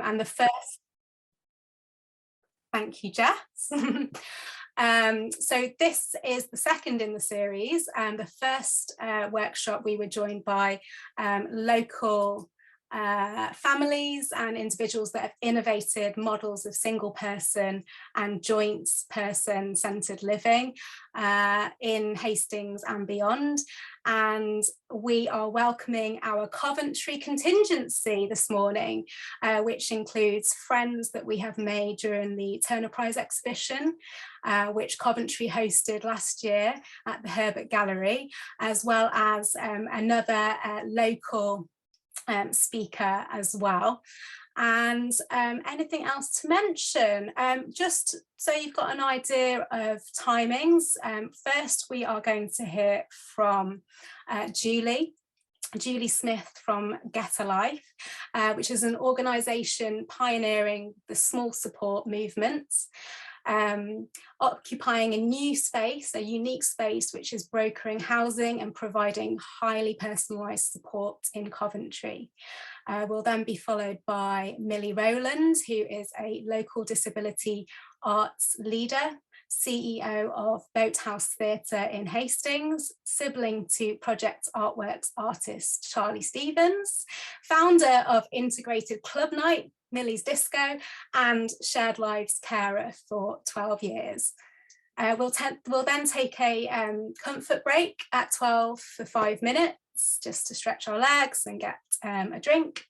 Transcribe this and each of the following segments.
And the first, thank you, Jess. So this is the second in the series, and the first workshop we were joined by local families and individuals that have innovated models of single person and joint person centered living in Hastings and beyond. And we are welcoming our Coventry contingency this morning, which includes friends that we have made during the Turner Prize exhibition, which Coventry hosted last year at the Herbert Gallery, as well as another local speaker as well. And anything else to mention? Just so you've got an idea of timings, first we are going to hear from Julie Smith from Get a Life, which is an organisation pioneering the small support movement, occupying a new space, a unique space, which is brokering housing and providing highly personalised support in Coventry. We'll then be followed by Millie Rowland, who is a local disability arts leader, CEO of Boathouse Theatre in Hastings, sibling to Project Artworks artist Charlie Stevens, founder of Integrated Club Night, Millie's Disco, and Shared Lives carer for 12 years. We'll then take a comfort break at 12 for 5 minutes, just to stretch our legs and get a drink.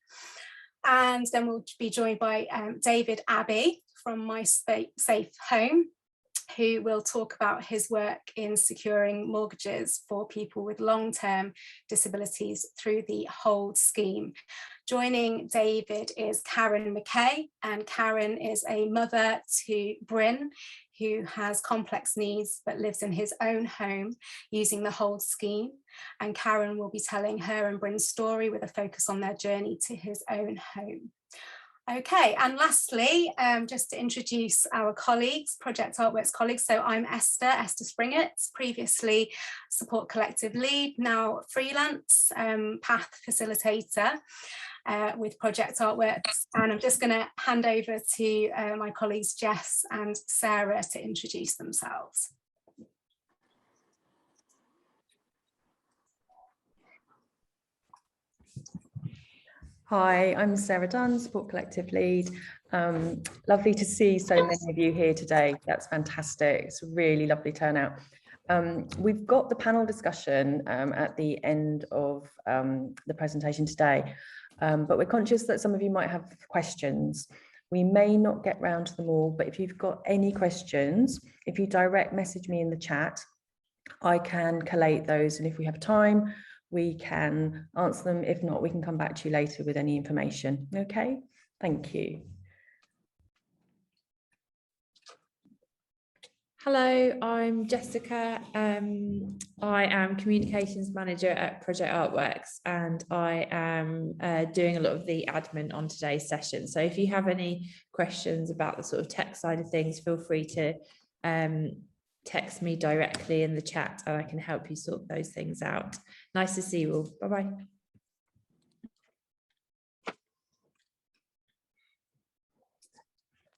And then we'll be joined by David Abbey from My Safe Home, who will talk about his work in securing mortgages for people with long-term disabilities through the Hold scheme. Joining David is Karen McKay, and Karen is a mother to Bryn, who has complex needs but lives in his own home using the Hold scheme. And Karen will be telling her and Bryn's story with a focus on their journey to his own home. Okay, and lastly, just to introduce our colleagues, Project Artworks colleagues. So I'm Esther Springett, previously Support Collective lead, now freelance path facilitator with Project Artworks. And I'm just going to hand over to my colleagues Jess and Sarah to introduce themselves. Hi, I'm Sarah Dunn, Support Collective lead. Lovely to see so many of you here today. That's fantastic. It's a really lovely turnout. We've got the panel discussion at the end of the presentation today, but we're conscious that some of you might have questions. We may not get round to them all, but if you've got any questions, if you direct message me in the chat, I can collate those, and if we have time, we can answer them. If not, we can come back to you later with any information. Okay, thank you. Hello, I'm Jessica. I am Communications Manager at Project Artworks, and I am doing a lot of the admin on today's session. So if you have any questions about the sort of tech side of things, feel free to text me directly in the chat and I can help you sort those things out. Nice to see you all. Bye-bye.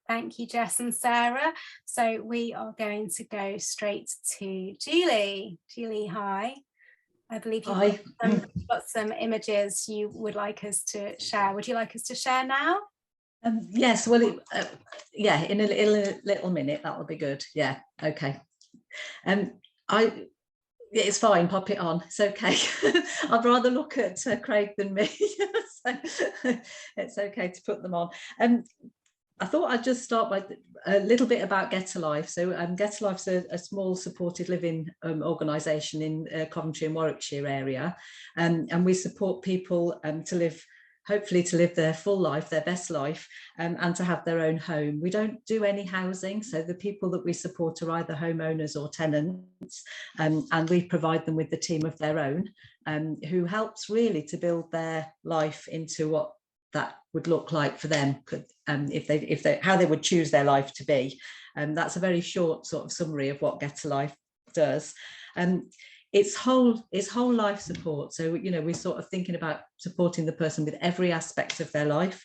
Thank you, Jess and Sarah. So we are going to go straight to Julie. Julie, hi. I believe you've got some images you would like us to share. Would you like us to share now? Yes, well, yeah, in a little minute, that will be good. Yeah, okay. It's fine, pop it on, it's okay. I'd rather look at Craig than me, so it's okay to put them on. I thought I'd just start by a little bit about Get a Life. So Get a Life's a small supported living organisation in Coventry and Warwickshire area, and we support people hopefully to live their full life, their best life, and to have their own home. We don't do any housing, so the people that we support are either homeowners or tenants, and we provide them with the team of their own, who helps really to build their life into what that would look like for them, how they would choose their life to be. That's a very short sort of summary of what Get a Life does. it's whole life support. So, you know, we're sort of thinking about supporting the person with every aspect of their life,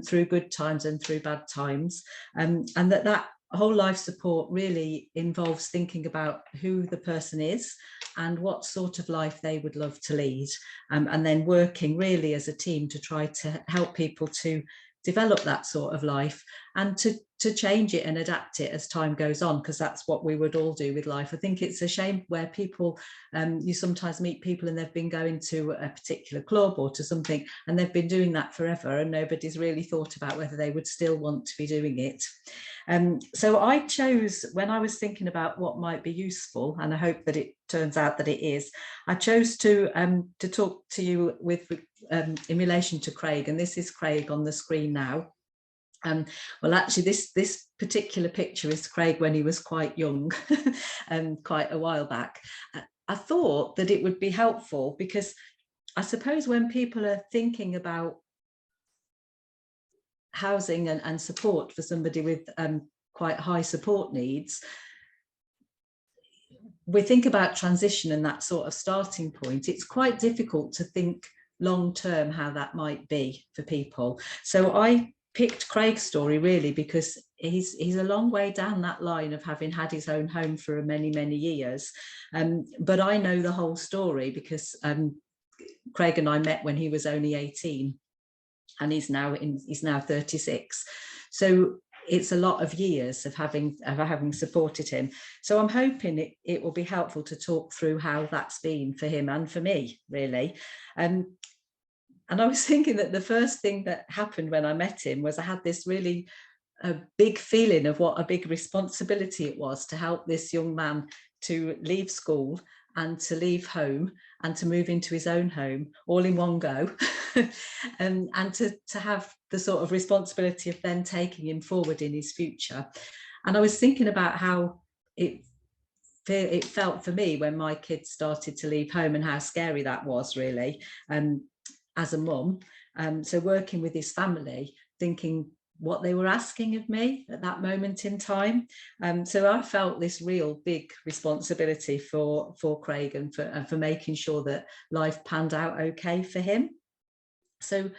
through good times and through bad times, and that whole life support really involves thinking about who the person is and what sort of life they would love to lead, and then working really as a team to try to help people to develop that sort of life and to change it and adapt it as time goes on, because that's what we would all do with life. I think it's a shame where people, you sometimes meet people and they've been going to a particular club or to something and they've been doing that forever and nobody's really thought about whether they would still want to be doing it. So I chose, when I was thinking about what might be useful, and I hope that it turns out that it is, I chose to talk to you with in relation to Craig, and this is Craig on the screen now. Well, actually, this particular picture is Craig when he was quite young, quite a while back. I thought that it would be helpful because I suppose when people are thinking about housing and support for somebody with quite high support needs, we think about transition and that sort of starting point. It's quite difficult to think long term how that might be for people. So I picked Craig's story really because he's a long way down that line of having had his own home for many years, but I know the whole story because Craig and I met when he was only 18 and he's now 36, so it's a lot of years of having supported him. So I'm hoping it will be helpful to talk through how that's been for him and for me, really. And I was thinking that the first thing that happened when I met him was I had this really big feeling of what a big responsibility it was to help this young man to leave school and to leave home and to move into his own home all in one go, and to have the sort of responsibility of then taking him forward in his future. And I was thinking about how it felt for me when my kids started to leave home and how scary that was really, as a mum. So working with his family, thinking what they were asking of me at that moment in time. So I felt this real big responsibility for Craig and for making sure that life panned out okay for him. So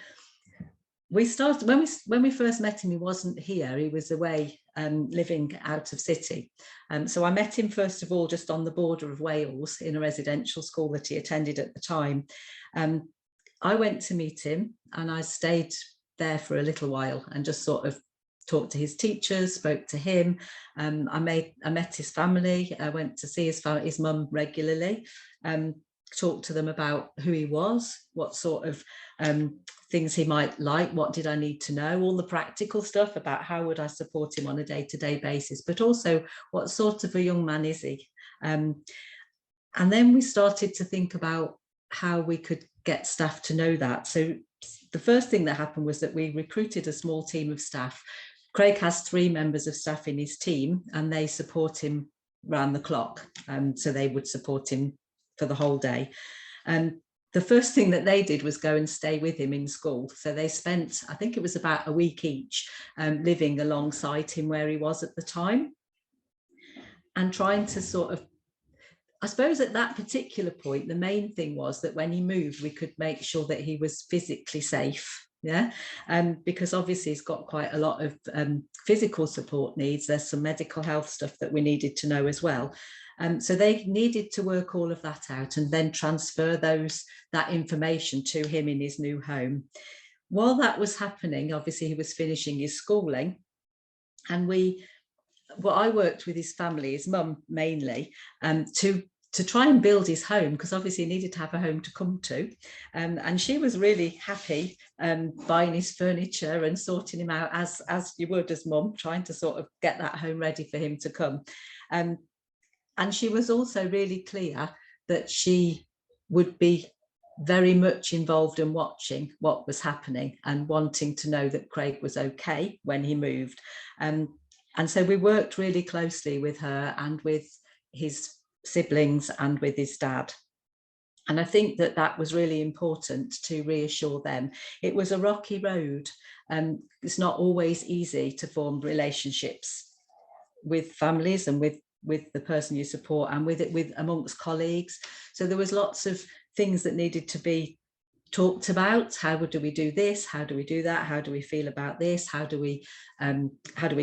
we started, when we first met him, he wasn't here, he was away living out of city. So I met him first of all just on the border of Wales in a residential school that he attended at the time. I went to meet him and I stayed there for a little while and just sort of talked to his teachers, spoke to him. I met his family. I went to see his mum regularly, talked to them about who he was, what sort of things he might like, what did I need to know, all the practical stuff about how would I support him on a day-to-day basis, but also what sort of a young man is he. And then we started to think about how we could get staff to know that. So the first thing that happened was that we recruited a small team of staff. Craig has 3 members of staff in his team and they support him round the clock. So they would support him for the whole day. And the first thing that they did was go and stay with him in school. So they spent, I think it was about a week each, living alongside him where he was at the time and trying to sort of, I suppose at that particular point, the main thing was that when he moved, we could make sure that he was physically safe. Yeah, because obviously he's got quite a lot of physical support needs. There's some medical health stuff that we needed to know as well. So they needed to work all of that out and then transfer that information to him in his new home. While that was happening, obviously he was finishing his schooling, and I worked with his family, his mum mainly, to try and build his home, because obviously he needed to have a home to come to. And she was really happy buying his furniture and sorting him out as you would as mum, trying to sort of get that home ready for him to come. And she was also really clear that she would be very much involved in watching what was happening and wanting to know that Craig was okay when he moved. And so we worked really closely with her and with his siblings and with his dad. And I think that was really important to reassure them. It was a rocky road. It's not always easy to form relationships with families and with the person you support and with amongst colleagues. So there was lots of things that needed to be talked about. How do we do this? How do we do that? How do we feel about this? How do we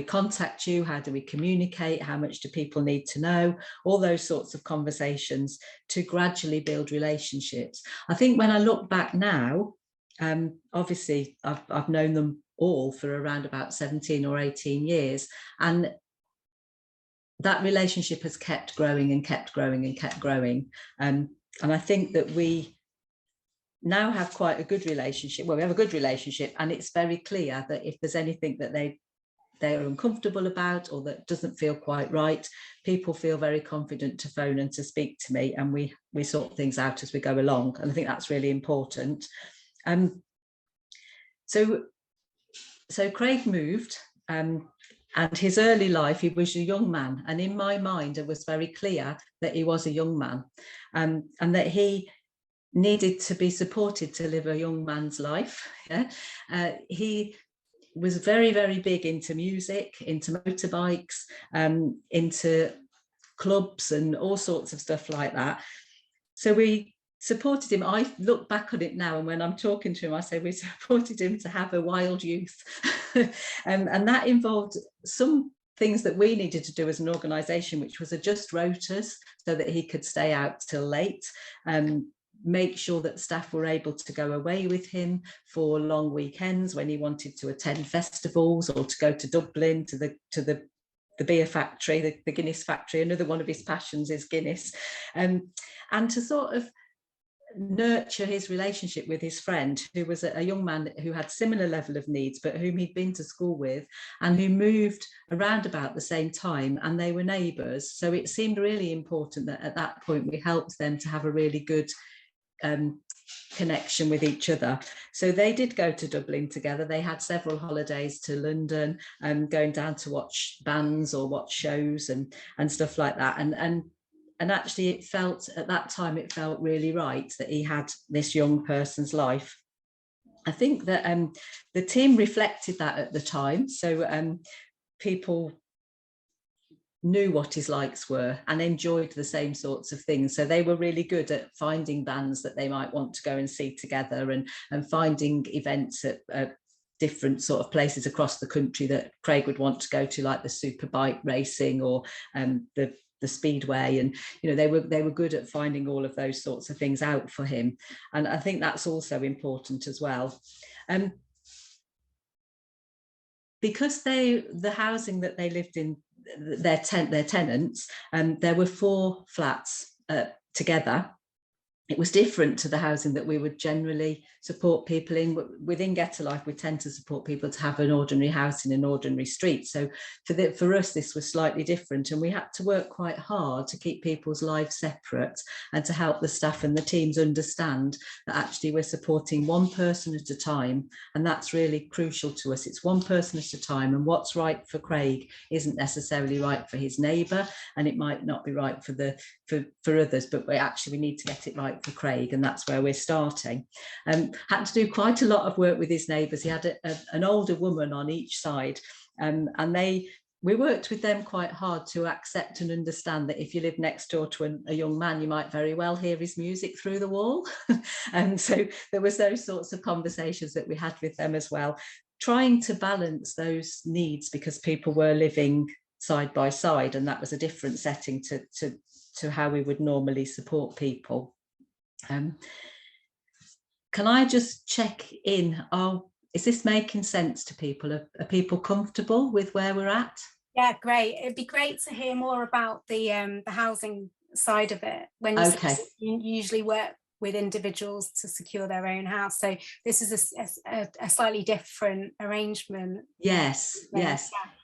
contact you? How do we communicate? How much do people need to know? All those sorts of conversations to gradually build relationships. I think when I look back now, obviously I've known them all for around about 17 or 18 years, and that relationship has kept growing and kept growing and kept growing. And I think that we now have quite a good relationship. Well, we have a good relationship, and it's very clear that if there's anything that they're uncomfortable about or that doesn't feel quite right, people feel very confident to phone and to speak to me, and we sort things out as we go along. And I think that's really important. So Craig moved, and his early life, he was a young man, and in my mind it was very clear that he was a young man, and that he needed to be supported to live a young man's life. Yeah? He was very, very big into music, into motorbikes, into clubs and all sorts of stuff like that. So we supported him. I look back on it now, and when I'm talking to him, I say we supported him to have a wild youth. And that involved some things that we needed to do as an organisation, which was adjust rotas so that he could stay out till late, make sure that staff were able to go away with him for long weekends when he wanted to attend festivals or to go to Dublin to the beer factory, the Guinness factory. Another one of his passions is Guinness, and to sort of nurture his relationship with his friend, who was a young man who had similar level of needs, but whom he'd been to school with and who moved around about the same time, and they were neighbours. So it seemed really important that at that point we helped them to have a really good connection with each other. So they did go to Dublin together. They had several holidays to London, going down to watch bands or watch shows and stuff like that. And actually it felt at that time, it felt really right that he had this young person's life. I think that the team reflected that at the time. So people knew what his likes were and enjoyed the same sorts of things. So they were really good at finding bands that they might want to go and see together, and finding events at different sort of places across the country that Craig would want to go to, like the superbike racing or the speedway. And they were good at finding all of those sorts of things out for him. And I think that's also important as well. Because the housing that they lived in, their tenants, there were 4 flats together. It was different to the housing that we would generally support people in. Within Get a Life, we tend to support people to have an ordinary house in an ordinary street. So for us, this was slightly different, and we had to work quite hard to keep people's lives separate and to help the staff and the teams understand that actually we're supporting one person at a time, and that's really crucial to us. It's one person at a time, and what's right for Craig isn't necessarily right for his neighbour, and it might not be right for others, but we need to get it right for Craig, and that's where we're starting. Had to do quite a lot of work with his neighbours. He had an older woman on each side, and we worked with them quite hard to accept and understand that if you live next door to a young man, you might very well hear his music through the wall. And so there was those sorts of conversations that we had with them as well, trying to balance those needs, because people were living side by side, and that was a different setting to how we would normally support people. Can I just check in? Is this making sense to people? Are people comfortable with where we're at? Yeah, great. It'd be great to hear more about the housing side of it. When you usually work with individuals to secure their own house, so this is a slightly different arrangement. Yes.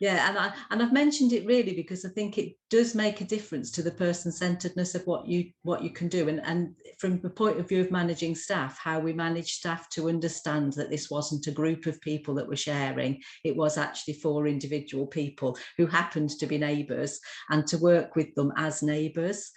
Yeah, and I've mentioned it really because I think it does make a difference to the person-centeredness of what you can do, and from the point of view of managing staff, how we manage staff to understand that this wasn't a group of people that were sharing. It was actually 4 individual people who happened to be neighbours, and to work with them as neighbours.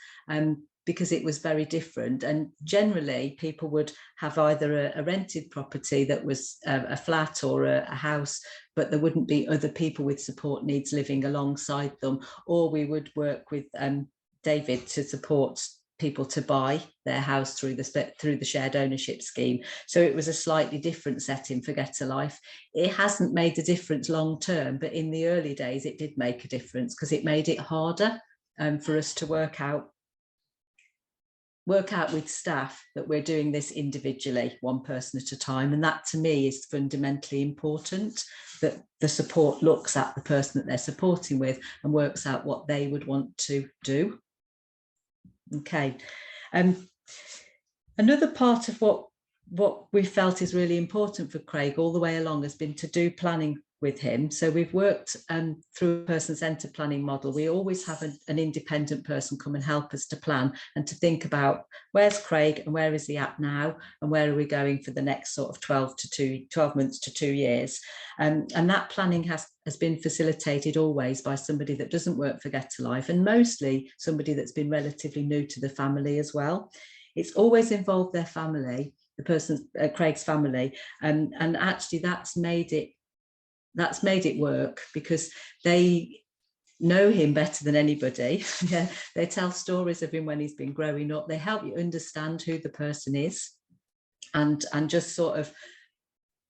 because it was very different. And generally people would have either a rented property that was a flat or a house, but there wouldn't be other people with support needs living alongside them, or we would work with David to support people to buy their house through the shared ownership scheme. So it was a slightly different setting for Get a Life. It hasn't made a difference long term, but in the early days it did make a difference, because it made it harder for us to work out with staff that we're doing this individually, one person at a time. And that to me is fundamentally important, that the support looks at the person that they're supporting with and works out what they would want to do. Okay. Another part of what we felt is really important for Craig all the way along has been to do planning with him. So we've worked through a person-centred planning model. We always have an independent person come and help us to plan and to think about where's Craig and where is he at now and where are we going for the next sort of 12 months to 2 years. And that planning has been facilitated always by somebody that doesn't work for Get a Life, and mostly somebody that's been relatively new to the family as well. It's always involved their family, the person, Craig's family, and actually that's made it work, because they know him better than anybody. Yeah, they tell stories of him when he's been growing up. They help you understand who the person is, and just sort of,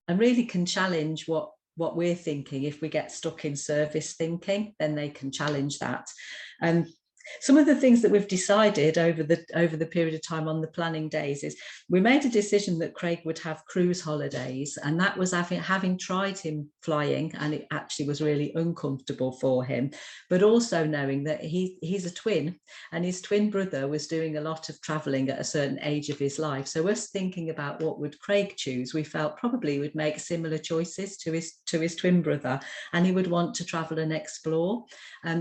and really can challenge what we're thinking. If we get stuck in service thinking, then they can challenge that. And some of the things that we've decided over the period of time on the planning days is we made a decision that Craig would have cruise holidays, and that was having tried him flying, and it actually was really uncomfortable for him, but also knowing that he's a twin, and his twin brother was doing a lot of travelling at a certain age of his life. So us thinking about what would Craig choose, we felt probably would make similar choices to his twin brother, and he would want to travel and explore.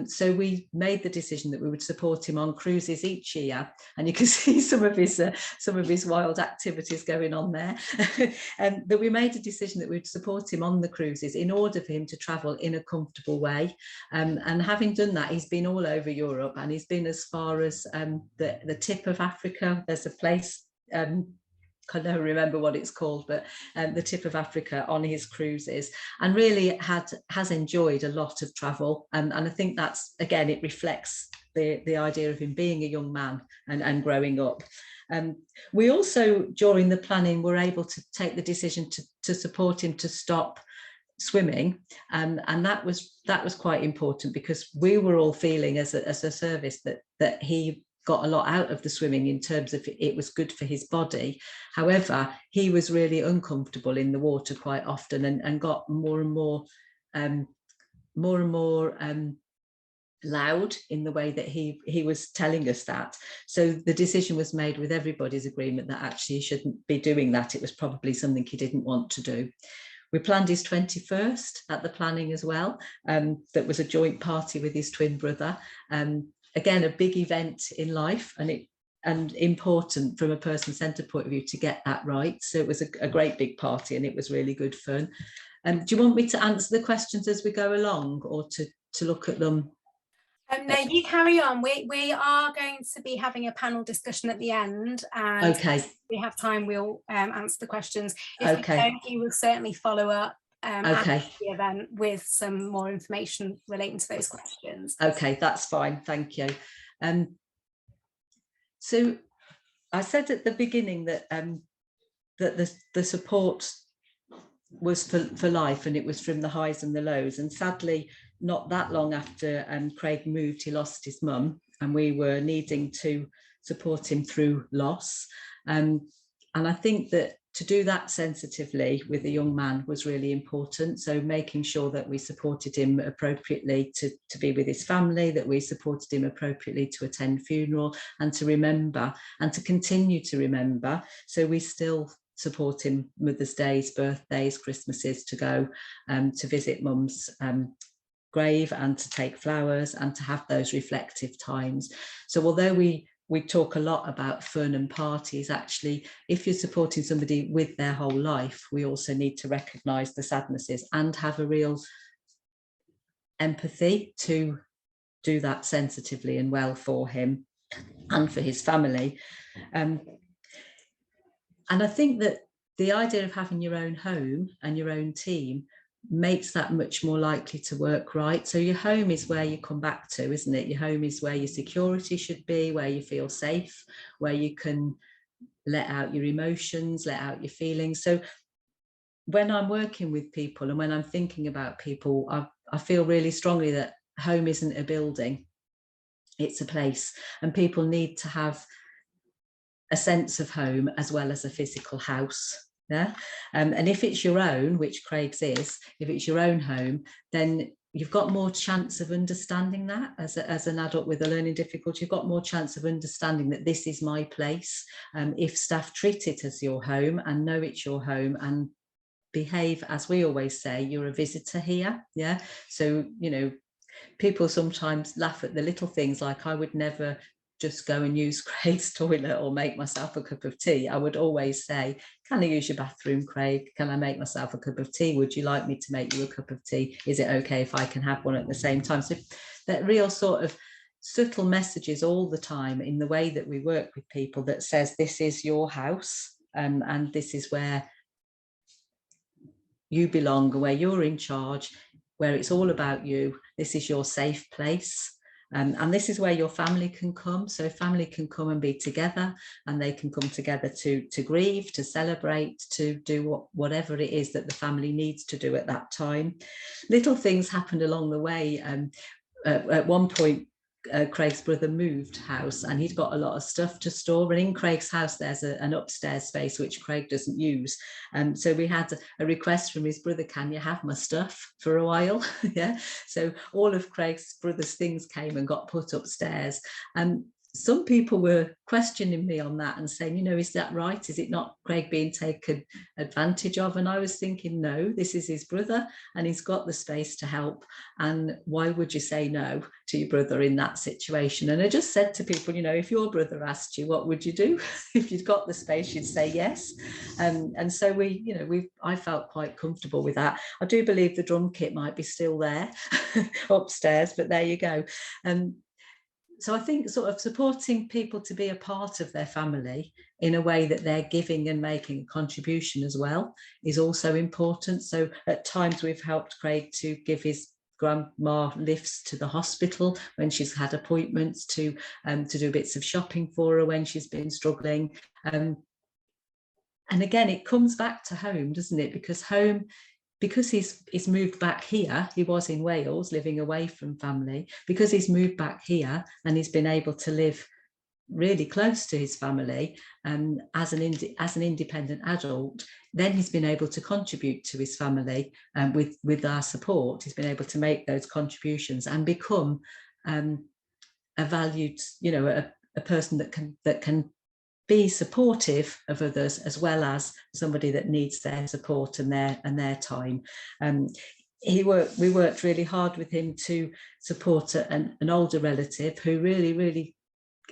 So we made the decision that we would support him on cruises each year, and you can see some of his wild activities going on there. And that we made a decision that we'd support him on the cruises in order for him to travel in a comfortable way. And having done that, he's been all over Europe, and he's been as far as the tip of Africa. There's a place, I don't remember what it's called, but the tip of Africa on his cruises, and really has enjoyed a lot of travel. And I think that's, again, it reflects the idea of him being a young man and growing up. We also, during the planning, were able to take the decision to support him to stop swimming, and that was quite important, because we were all feeling as a service that he got a lot out of the swimming in terms of it was good for his body. However, he was really uncomfortable in the water quite often, and got more and more loud in the way that he was telling us that. So the decision was made with everybody's agreement that actually he shouldn't be doing that. It was probably something he didn't want to do. We planned his 21st at the planning as well. That was a joint party with his twin brother. Again, a big event in life, and important from a person-centred point of view to get that right. So it was a great big party, and it was really good fun. Do you want me to answer the questions as we go along, or to look at them? No, you carry on. We are going to be having a panel discussion at the end, and if we have time, we'll answer the questions. If we don't, you will certainly follow up after the event with some more information relating to those questions. Okay, that's fine, thank you. So I said at the beginning that that the support was for life, and it was from the highs and the lows. And sadly, not that long after Craig moved, he lost his mum, and we were needing to support him through loss. And I think that to do that sensitively with a young man was really important. So making sure that we supported him appropriately to be with his family, that we supported him appropriately to attend funeral and to remember and to continue to remember. So we still support him Mother's Days, birthdays, Christmases, to go to visit mum's grave and to take flowers and to have those reflective times. So although we talk a lot about fun and parties, actually, if you're supporting somebody with their whole life, we also need to recognise the sadnesses and have a real empathy to do that sensitively and well for him. and for his family. And I think that the idea of having your own home and your own team makes that much more likely to work right. So your home is where you come back to, isn't it? Your home is where your security should be, where you feel safe, where you can let out your emotions, let out your feelings. So when I'm working with people and when I'm thinking about people, I feel really strongly that home isn't a building, it's a place, and people need to have a sense of home as well as a physical house. Yeah. And if it's your own, which Craig's is, if it's your own home, then you've got more chance of understanding that as an adult with a learning difficulty. You've got more chance of understanding that this is my place. If staff treat it as your home and know it's your home and behave, as we always say, you're a visitor here. Yeah. So, you know, people sometimes laugh at the little things, like I would never just go and use Craig's toilet or make myself a cup of tea. I would always say, can I use your bathroom, Craig? Can I make myself a cup of tea? Would you like me to make you a cup of tea? Is it okay if I can have one at the same time? So that real sort of subtle messages all the time in the way that we work with people that says, this is your house, and this is where you belong, where you're in charge, where it's all about you. This is your safe place. And this is where your family can come. So family can come and be together, and they can come together to grieve, to celebrate, to do whatever it is that the family needs to do at that time. Little things happened along the way. At one point, Craig's brother moved house, and he'd got a lot of stuff to store, and in Craig's house there's an upstairs space which Craig doesn't use, and so we had a request from his brother, can you have my stuff for a while? Yeah, so all of Craig's brother's things came and got put upstairs, and some people were questioning me on that and saying, you know, is that right? Is it not Craig being taken advantage of? And I was thinking, no, this is his brother and he's got the space to help. And why would you say no to your brother in that situation? And I just said to people, you know, if your brother asked you, what would you do? If you'd got the space, you'd say yes. And so I felt quite comfortable with that. I do believe the drum kit might be still there upstairs, but there you go. So I think sort of supporting people to be a part of their family in a way that they're giving and making a contribution as well is also important. So at times we've helped Craig to give his grandma lifts to the hospital when she's had appointments, to do bits of shopping for her when she's been struggling. And again, it comes back to home, doesn't it? Because he's moved back here, he was in Wales living away from family, because he's moved back here and he's been able to live really close to his family as an independent adult, then he's been able to contribute to his family with our support. He's been able to make those contributions and become a valued, you know, a person that can be supportive of others as well as somebody that needs their support and their time. We worked really hard with him to support an older relative who really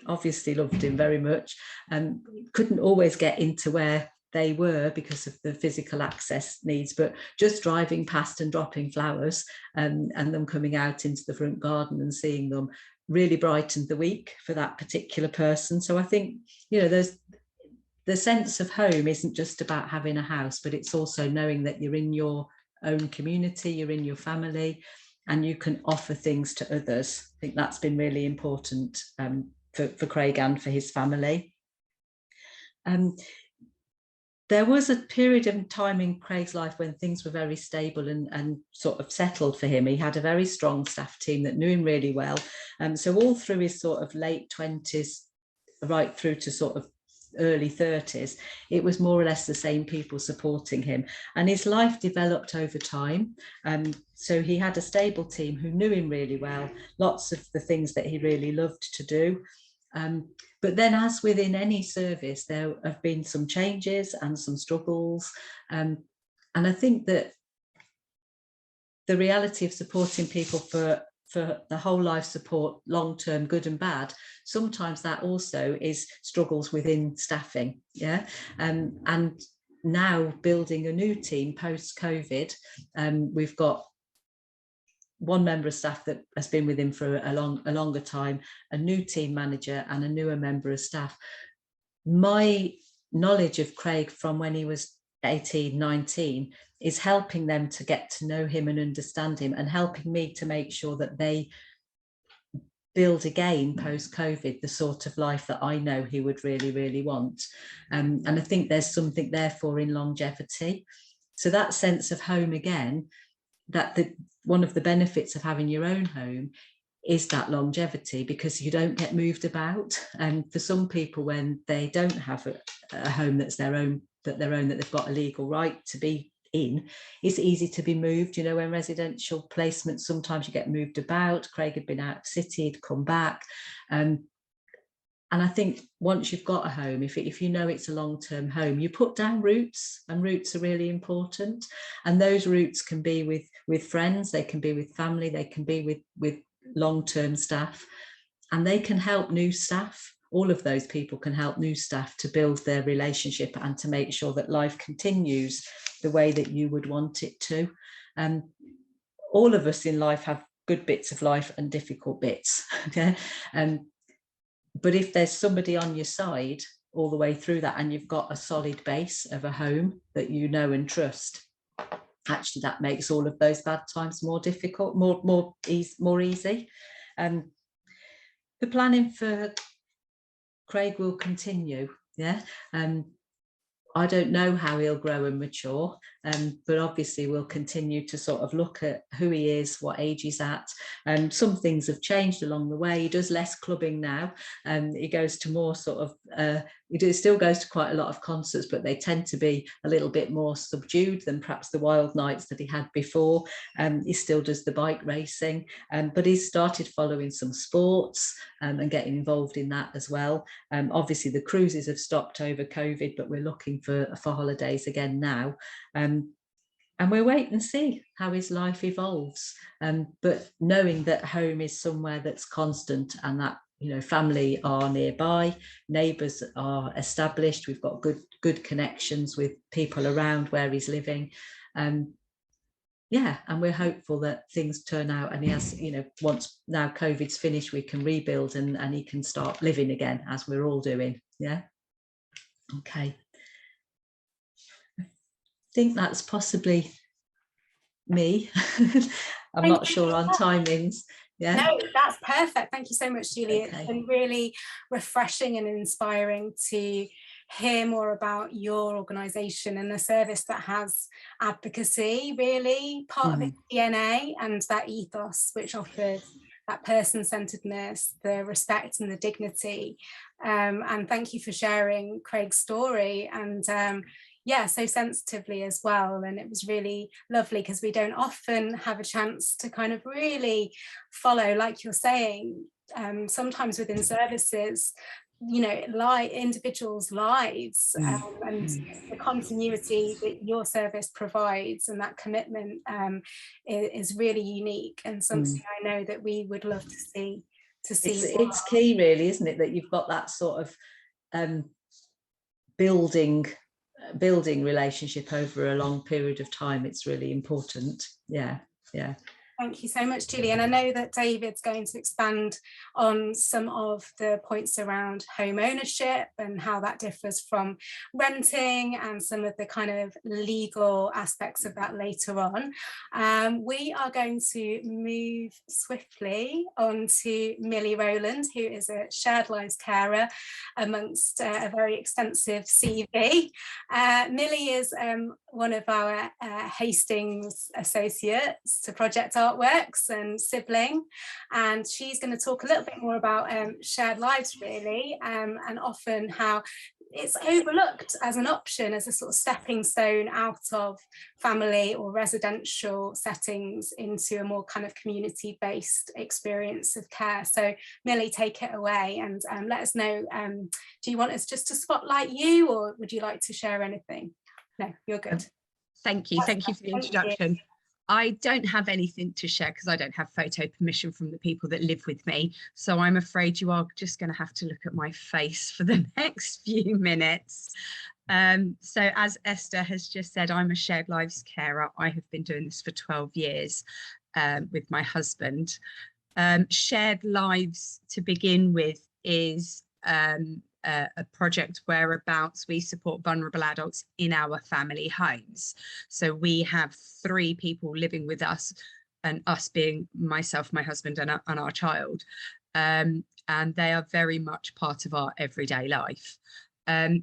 obviously loved him very much and couldn't always get into where they were because of the physical access needs, but just driving past and dropping flowers and them coming out into the front garden and seeing them really brightened the week for that particular person. So I think, you know, there's the sense of home isn't just about having a house, but it's also knowing that you're in your own community, you're in your family, and you can offer things to others. I think that's been really important for Craig and for his family. There was a period of time in Craig's life when things were very stable and sort of settled for him. He had a very strong staff team that knew him really well. So all through his sort of late 20s, right through to sort of early 30s, it was more or less the same people supporting him. And his life developed over time. So he had a stable team who knew him really well, lots of the things that he really loved to do. But then, as within any service, there have been some changes and some struggles. And I think that the reality of supporting people for the whole life support, long-term, good and bad, sometimes that also is struggles within staffing. Yeah. And now building a new team post-COVID, we've got one member of staff that has been with him for a longer time, a new team manager and a newer member of staff. My knowledge of Craig from when he was 18, 19 is helping them to get to know him and understand him, and helping me to make sure that they build again post-COVID the sort of life that I know he would really, really want. And I think there's something therefore in longevity. So that sense of home again, that one of the benefits of having your own home is that longevity, because you don't get moved about. And for some people, when they don't have a home that's their own, that they've got a legal right to be in, it's easy to be moved. You know, when residential placements, sometimes you get moved about. Craig had been out of city, he'd come back. And I think once you've got a home, if you know it's a long-term home, you put down roots, and roots are really important. And those roots can be with friends, they can be with family, they can be with long-term staff, and they can help new staff. All of those people can help new staff to build their relationship and to make sure that life continues the way that you would want it to. All of us in life have good bits of life and difficult bits. Okay? But if there's somebody on your side all the way through that, and you've got a solid base of a home that you know and trust, actually that makes all of those bad times more difficult, more easy. The planning for Craig will continue. Yeah. I don't know how he'll grow and mature, but obviously we'll continue to sort of look at who he is, what age he's at. Some things have changed along the way. He does less clubbing now. He goes to more sort of, he still goes to quite a lot of concerts, but they tend to be a little bit more subdued than perhaps the wild nights that he had before. He still does the bike racing, but he's started following some sports and getting involved in that as well. Obviously the cruises have stopped over COVID, but we're looking for holidays again now. And we'll wait and see how his life evolves. But knowing that home is somewhere that's constant, and that, you know, family are nearby, neighbours are established, we've got good connections with people around where he's living. Yeah, and we're hopeful that things turn out, and he has, you know, once now COVID's finished, we can rebuild and he can start living again, as we're all doing. Yeah. Okay. I think that's possibly me. I'm not sure on timings. Yeah. No, that's perfect. Thank you so much, Julie. Okay. It's been really refreshing and inspiring to hear more about your organisation and the service that has advocacy really part of its DNA, and that ethos which offers that person-centeredness, the respect and the dignity. And thank you for sharing Craig's story, and yeah, so sensitively as well. And it was really lovely, because we don't often have a chance to kind of really follow, like you're saying, sometimes within services, you know, individuals' lives, and the continuity that your service provides, and that commitment is really unique, and something I know that we would love to see. It's key, really, isn't it, that you've got that sort of building relationship over a long period of time. It's really important. Yeah. Thank you so much, Julie. And I know that David's going to expand on some of the points around home ownership and how that differs from renting, and some of the kind of legal aspects of that later on. We are going to move swiftly on to Millie Rowland, who is a shared lives carer amongst a very extensive CV. Millie is one of our Hastings associates to Project Artworks and sibling, and she's going to talk a little bit more about shared lives, really, and often how it's overlooked as an option, as a sort of stepping stone out of family or residential settings into a more kind of community-based experience of care. So Millie, take it away, and let us know, do you want us just to spotlight you, or would you like to share anything? No, you're good. Thank you for the introduction. I don't have anything to share because I don't have photo permission from the people that live with me. So I'm afraid you are just going to have to look at my face for the next few minutes. So as Esther has just said, I'm a shared lives carer. I have been doing this for 12 years. with my husband. Shared Lives, to begin with, is a project whereabouts we support vulnerable adults in our family homes. So we have 3 people living with us, and us being myself, my husband, and our child. And they are very much part of our everyday life.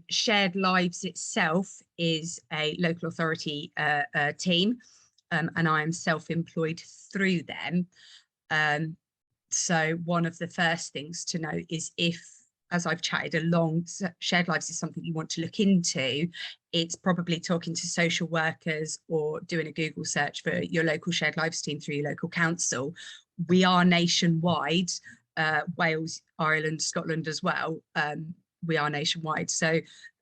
Shared Lives itself is a local authority team, and I am self-employed through them. So one of the first things to note is, if, as I've chatted along, Shared Lives is something you want to look into, it's probably talking to social workers or doing a Google search for your local Shared Lives team through your local council. We are nationwide, Wales, Ireland, Scotland as well. We are nationwide. So,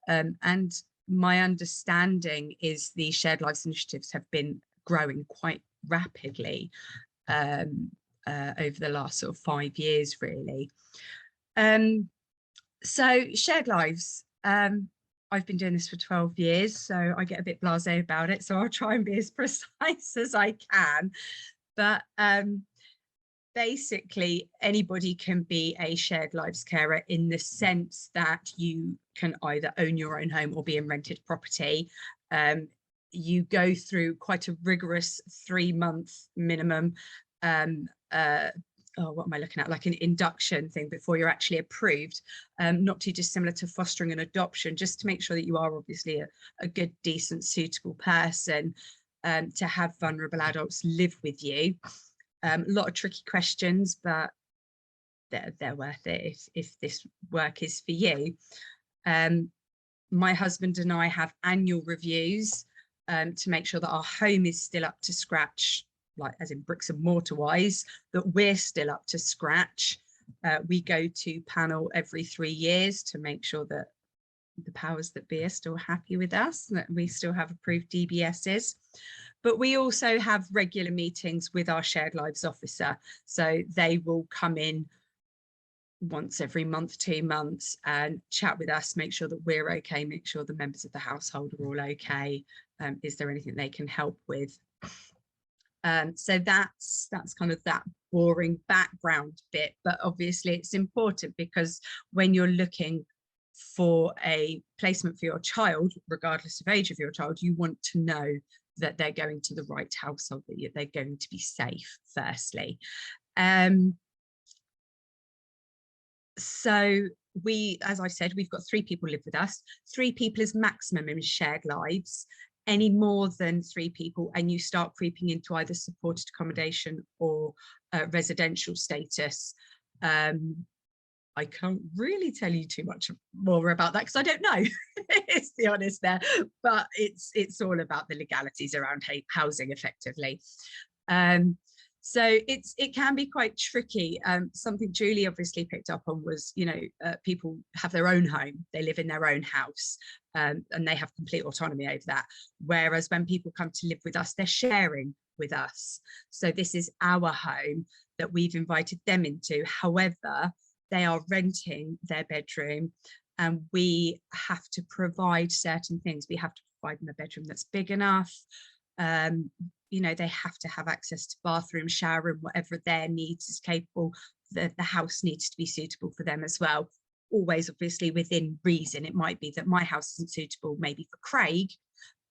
and my understanding is the Shared Lives initiatives have been growing quite rapidly over the last sort of 5 years, really. So Shared Lives, I've been doing this for 12 years, so I get a bit blasé about it, so I'll try and be as precise as I can. But basically, anybody can be a Shared Lives carer, in the sense that you can either own your own home or be in rented property. You go through quite a rigorous 3-month minimum what am I looking at, like an induction thing before you're actually approved, not too dissimilar to fostering and adoption, just to make sure that you are obviously a good, decent, suitable person to have vulnerable adults live with you. A lot of tricky questions, but they're worth it if this work is for you. My husband and I have annual reviews to make sure that our home is still up to scratch, like as in bricks and mortar wise, that we're still up to scratch. We go to panel every 3 years to make sure that the powers that be are still happy with us, that we still have approved DBSs. But we also have regular meetings with our Shared Lives officer. So they will come in once every month, 2 months, and chat with us, make sure that we're okay, make sure the members of the household are all okay. Is there anything they can help with? So that's kind of that boring background bit, but obviously it's important, because when you're looking for a placement for your child, regardless of age of your child, you want to know that they're going to the right household, that they're going to be safe, firstly. So we, as I said, we've got 3 people live with us. 3 people is maximum in Shared Lives. Any more than 3 people and you start creeping into either supported accommodation or residential status, I can't really tell you too much more about that, because I don't know. It's the honest there, but it's all about the legalities around housing, effectively. So it can be quite tricky. Something Julie obviously picked up on was, people have their own home, they live in their own house, and they have complete autonomy over that. Whereas when people come to live with us, they're sharing with us. So this is our home that we've invited them into. However, they are renting their bedroom, and we have to provide certain things. We have to provide them a bedroom that's big enough. They have to have access to bathroom, shower room, whatever their needs is capable. The house needs to be suitable for them as well. Always, obviously, within reason. It might be that my house isn't suitable maybe for Craig,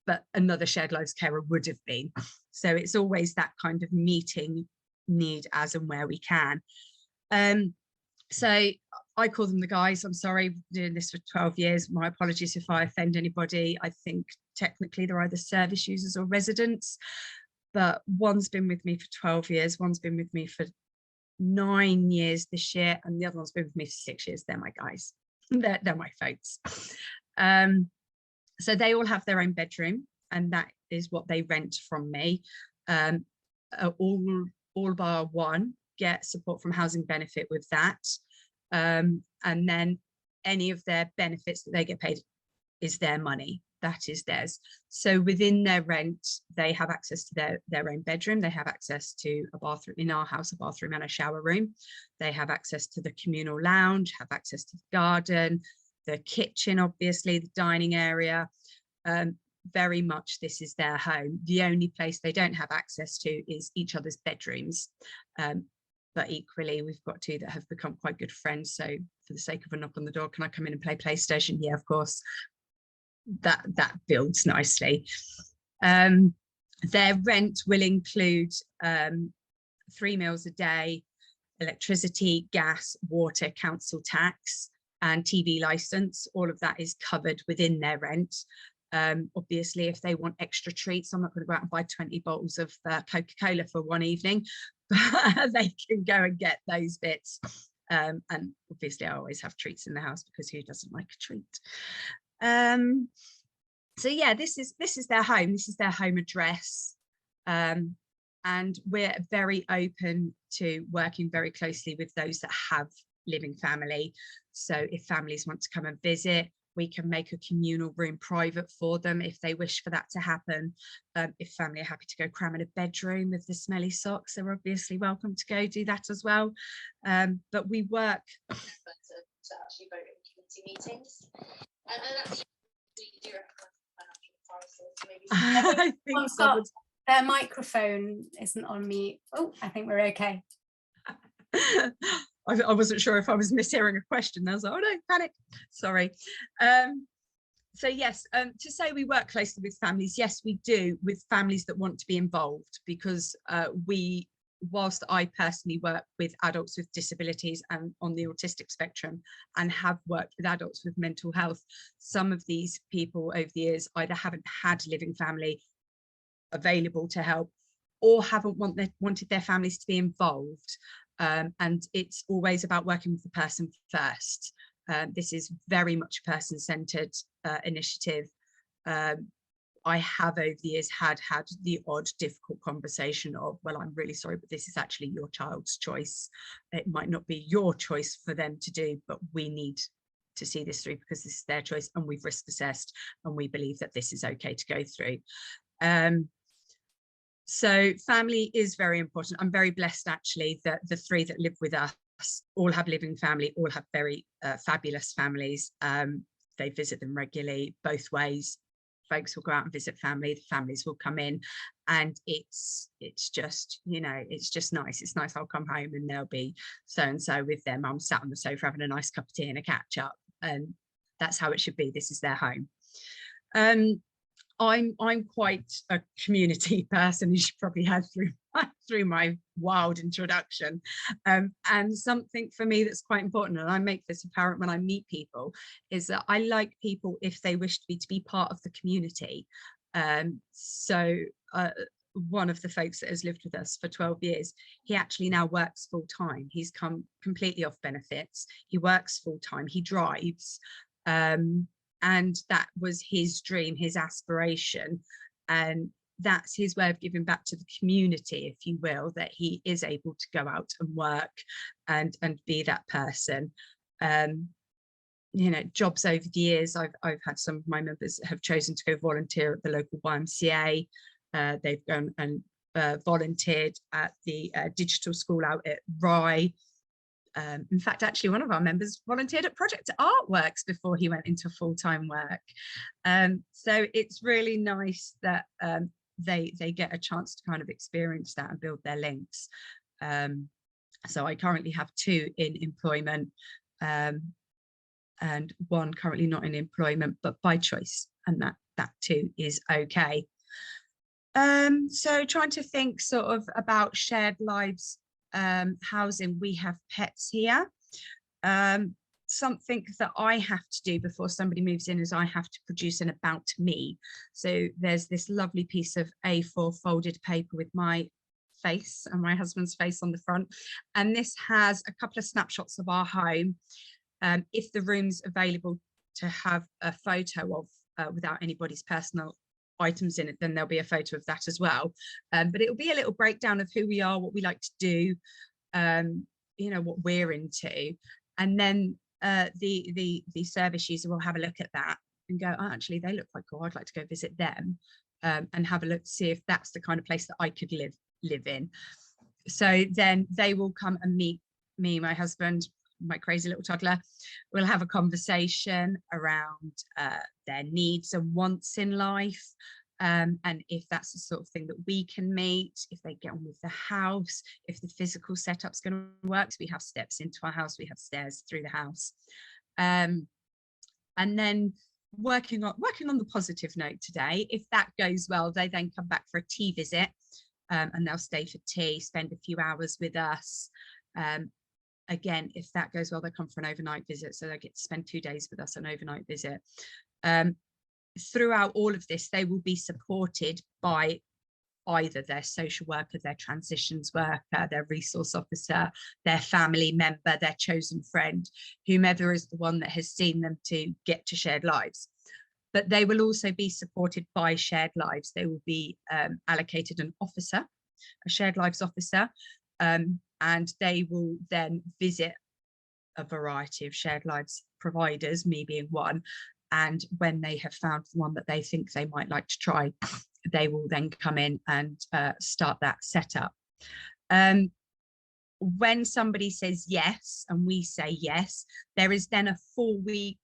but another Shared Lives carer would have been. So it's always that kind of meeting need as and where we can. So I call them the guys. I'm sorry, I've been doing this for 12 years. My apologies if I offend anybody. I think technically they're either service users or residents, but one's been with me for 12 years, one's been with me for 9 years this year, and the other one's been with me for 6 years. They're my guys. They're my folks. So they all have their own bedroom, and that is what they rent from me. All bar one get support from housing benefit with that, and then any of their benefits that they get paid is their money, that is theirs. So within their rent, they have access to their own bedroom, they have access to a bathroom, in our house a bathroom and a shower room, they have access to the communal lounge, have access to the garden, the kitchen, obviously the dining area. very much this is their home. The only place they don't have access to is each other's bedrooms. But equally, we've got two that have become quite good friends. So for the sake of a knock on the door, can I come in and play PlayStation? Yeah, of course. That builds nicely. Their rent will include 3 meals a day, electricity, gas, water, council tax, and TV license. All of that is covered within their rent. Obviously, if they want extra treats, I'm not going to go out and buy 20 bottles of Coca-Cola for one evening, but they can go and get those bits. And obviously, I always have treats in the house, because who doesn't like a treat? So yeah, this is their home. This is their home address. And we're very open to working very closely with those that have living family. So if families want to come and visit, we can make a communal room private for them if they wish for that to happen. If family are happy to go cram in a bedroom with the smelly socks, they're obviously welcome to go do that as well. But we work to actually vote in committee meetings. And actually, we do recommend financial crisis. Maybe I think their microphone isn't on mute. Oh, I think we're okay. I wasn't sure if I was mishearing a question. I was like, oh no, panic. Sorry. So yes, to say we work closely with families, yes, we do, with families that want to be involved, because whilst I personally work with adults with disabilities and on the autistic spectrum, and have worked with adults with mental health, some of these people over the years either haven't had living family available to help, or haven't wanted their families to be involved. And it's always about working with the person first. This is very much a person-centered initiative. I have over the years had the odd difficult conversation of, well, I'm really sorry, but this is actually your child's choice. It might not be your choice for them to do, but we need to see this through because this is their choice, and we've risk assessed and we believe that this is okay to go through. So family is very important. I'm very blessed actually that the 3 that live with us all have living family, all have very fabulous families. They visit them regularly both ways. Folks will go out and visit family, the families will come in, and it's just, you know, it's just nice. It's nice. I'll come home and there'll be so and so with their mum sat on the sofa having a nice cup of tea and a catch up, and that's how it should be. This is their home. I'm quite a community person, as you probably had through my wild introduction, and something for me that's quite important, and I make this apparent when I meet people, is that I like people if they wish to be part of the community. So one of the folks that has lived with us for 12 years, he actually now works full time. He's come completely off benefits. He works full time. He drives. And that was his dream, his aspiration. And that's his way of giving back to the community, if you will, that he is able to go out and work and be that person. You know, jobs over the years, I've had some of my members have chosen to go volunteer at the local YMCA. They've gone and volunteered at the digital school out at Rye. In fact, actually, one of our members volunteered at Project Artworks before he went into full-time work. So it's really nice that they get a chance to kind of experience that and build their links. So I currently have 2 in employment, and 1 currently not in employment, but by choice, and that too is okay. So trying to think sort of about shared lives. Housing, we have pets here. Something that I have to do before somebody moves in is I have to produce an about me. So there's this lovely piece of A4 folded paper with my face and my husband's face on the front, and this has a couple of snapshots of our home. If the room's available to have a photo of without anybody's personal items in it, then there'll be a photo of that as well, but it'll be a little breakdown of who we are, what we like to do, you know, what we're into, and then the service user will have a look at that and go, oh, actually they look quite cool, I'd like to go visit them, and have a look to see if that's the kind of place that I could live in. So then they will come and meet me, my husband, my crazy little toddler. We'll have a conversation around their needs and wants in life. And if that's the sort of thing that we can meet, if they get on with the house, if the physical setup's going to work. So we have steps into our house, we have stairs through the house. And then working on the positive note today. If that goes well, they then come back for a tea visit, and they'll stay for tea, spend a few hours with us. Again, if that goes well, they come for an overnight visit, so they get to spend 2 days with us, an overnight visit. Throughout all of this, they will be supported by either their social worker, their transitions worker, their resource officer, their family member, their chosen friend, whomever is the one that has seen them to get to Shared Lives. But they will also be supported by Shared Lives. They will be allocated an officer, a Shared Lives officer, and they will then visit a variety of Shared Lives providers, me being one. And when they have found the one that they think they might like to try, they will then come in and start that setup. When somebody says yes, and we say yes, there is then a 4-week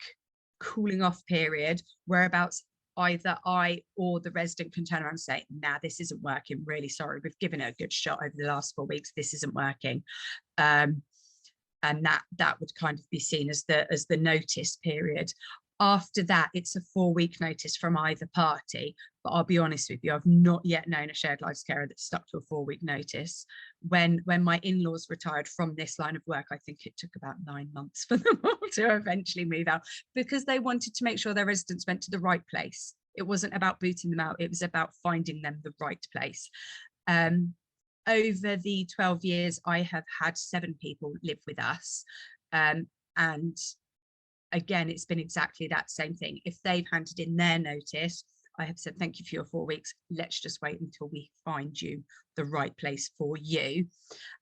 cooling off period, whereabouts either I or the resident can turn around and say, nah, this isn't working, really sorry, we've given it a good shot over the last 4 weeks, this isn't working. And that would kind of be seen as the notice period. After that, it's a 4-week notice from either party. But I'll be honest with you, I've not yet known a Shared Lives carer that stuck to a 4-week notice. When my in-laws retired from this line of work, I think it took about 9 months for them all to eventually move out, because they wanted to make sure their residents went to the right place. It wasn't about booting them out, it was about finding them the right place. Over the 12 years, I have had 7 people live with us. And again, it's been exactly that same thing. If they've handed in their notice, I have said, thank you for your 4 weeks. Let's just wait until we find you the right place for you.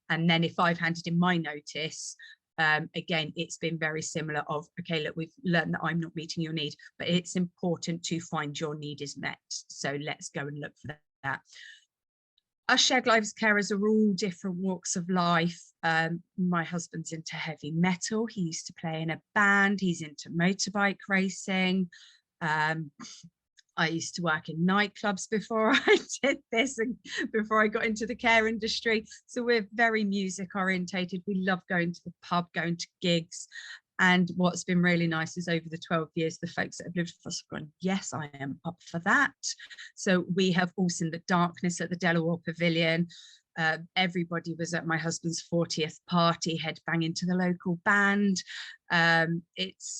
And then if I've handed in my notice, again, it's been very similar of, okay, look, we've learned that I'm not meeting your need, but it's important to find your need is met. So let's go and look for that. Us Shared Lives carers are all different walks of life. My husband's into heavy metal. He used to play in a band. He's into motorbike racing. I used to work in nightclubs before I did this and before I got into the care industry. So we're very music orientated. We love going to the pub, going to gigs. And what's been really nice is over the 12 years, the folks that have lived with us have gone, yes, I am up for that. So we have all seen the darkness at the Delaware Pavilion. Everybody was at my husband's 40th party, headbanging to the local band.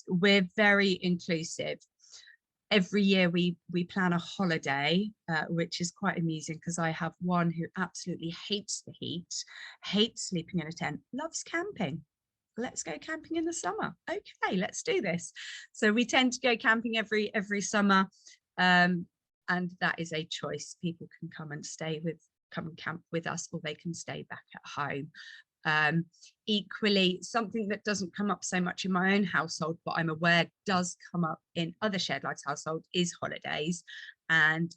We're very inclusive. Every year we plan a holiday, which is quite amusing because I have one who absolutely hates the heat, hates sleeping in a tent, loves camping. Let's go camping in the summer. Okay, let's do this. So we tend to go camping every summer, and that is a choice. People can come and camp with us, or they can stay back at home. Equally, something that doesn't come up so much in my own household, but I'm aware does come up in other Shared Lives households, is holidays. And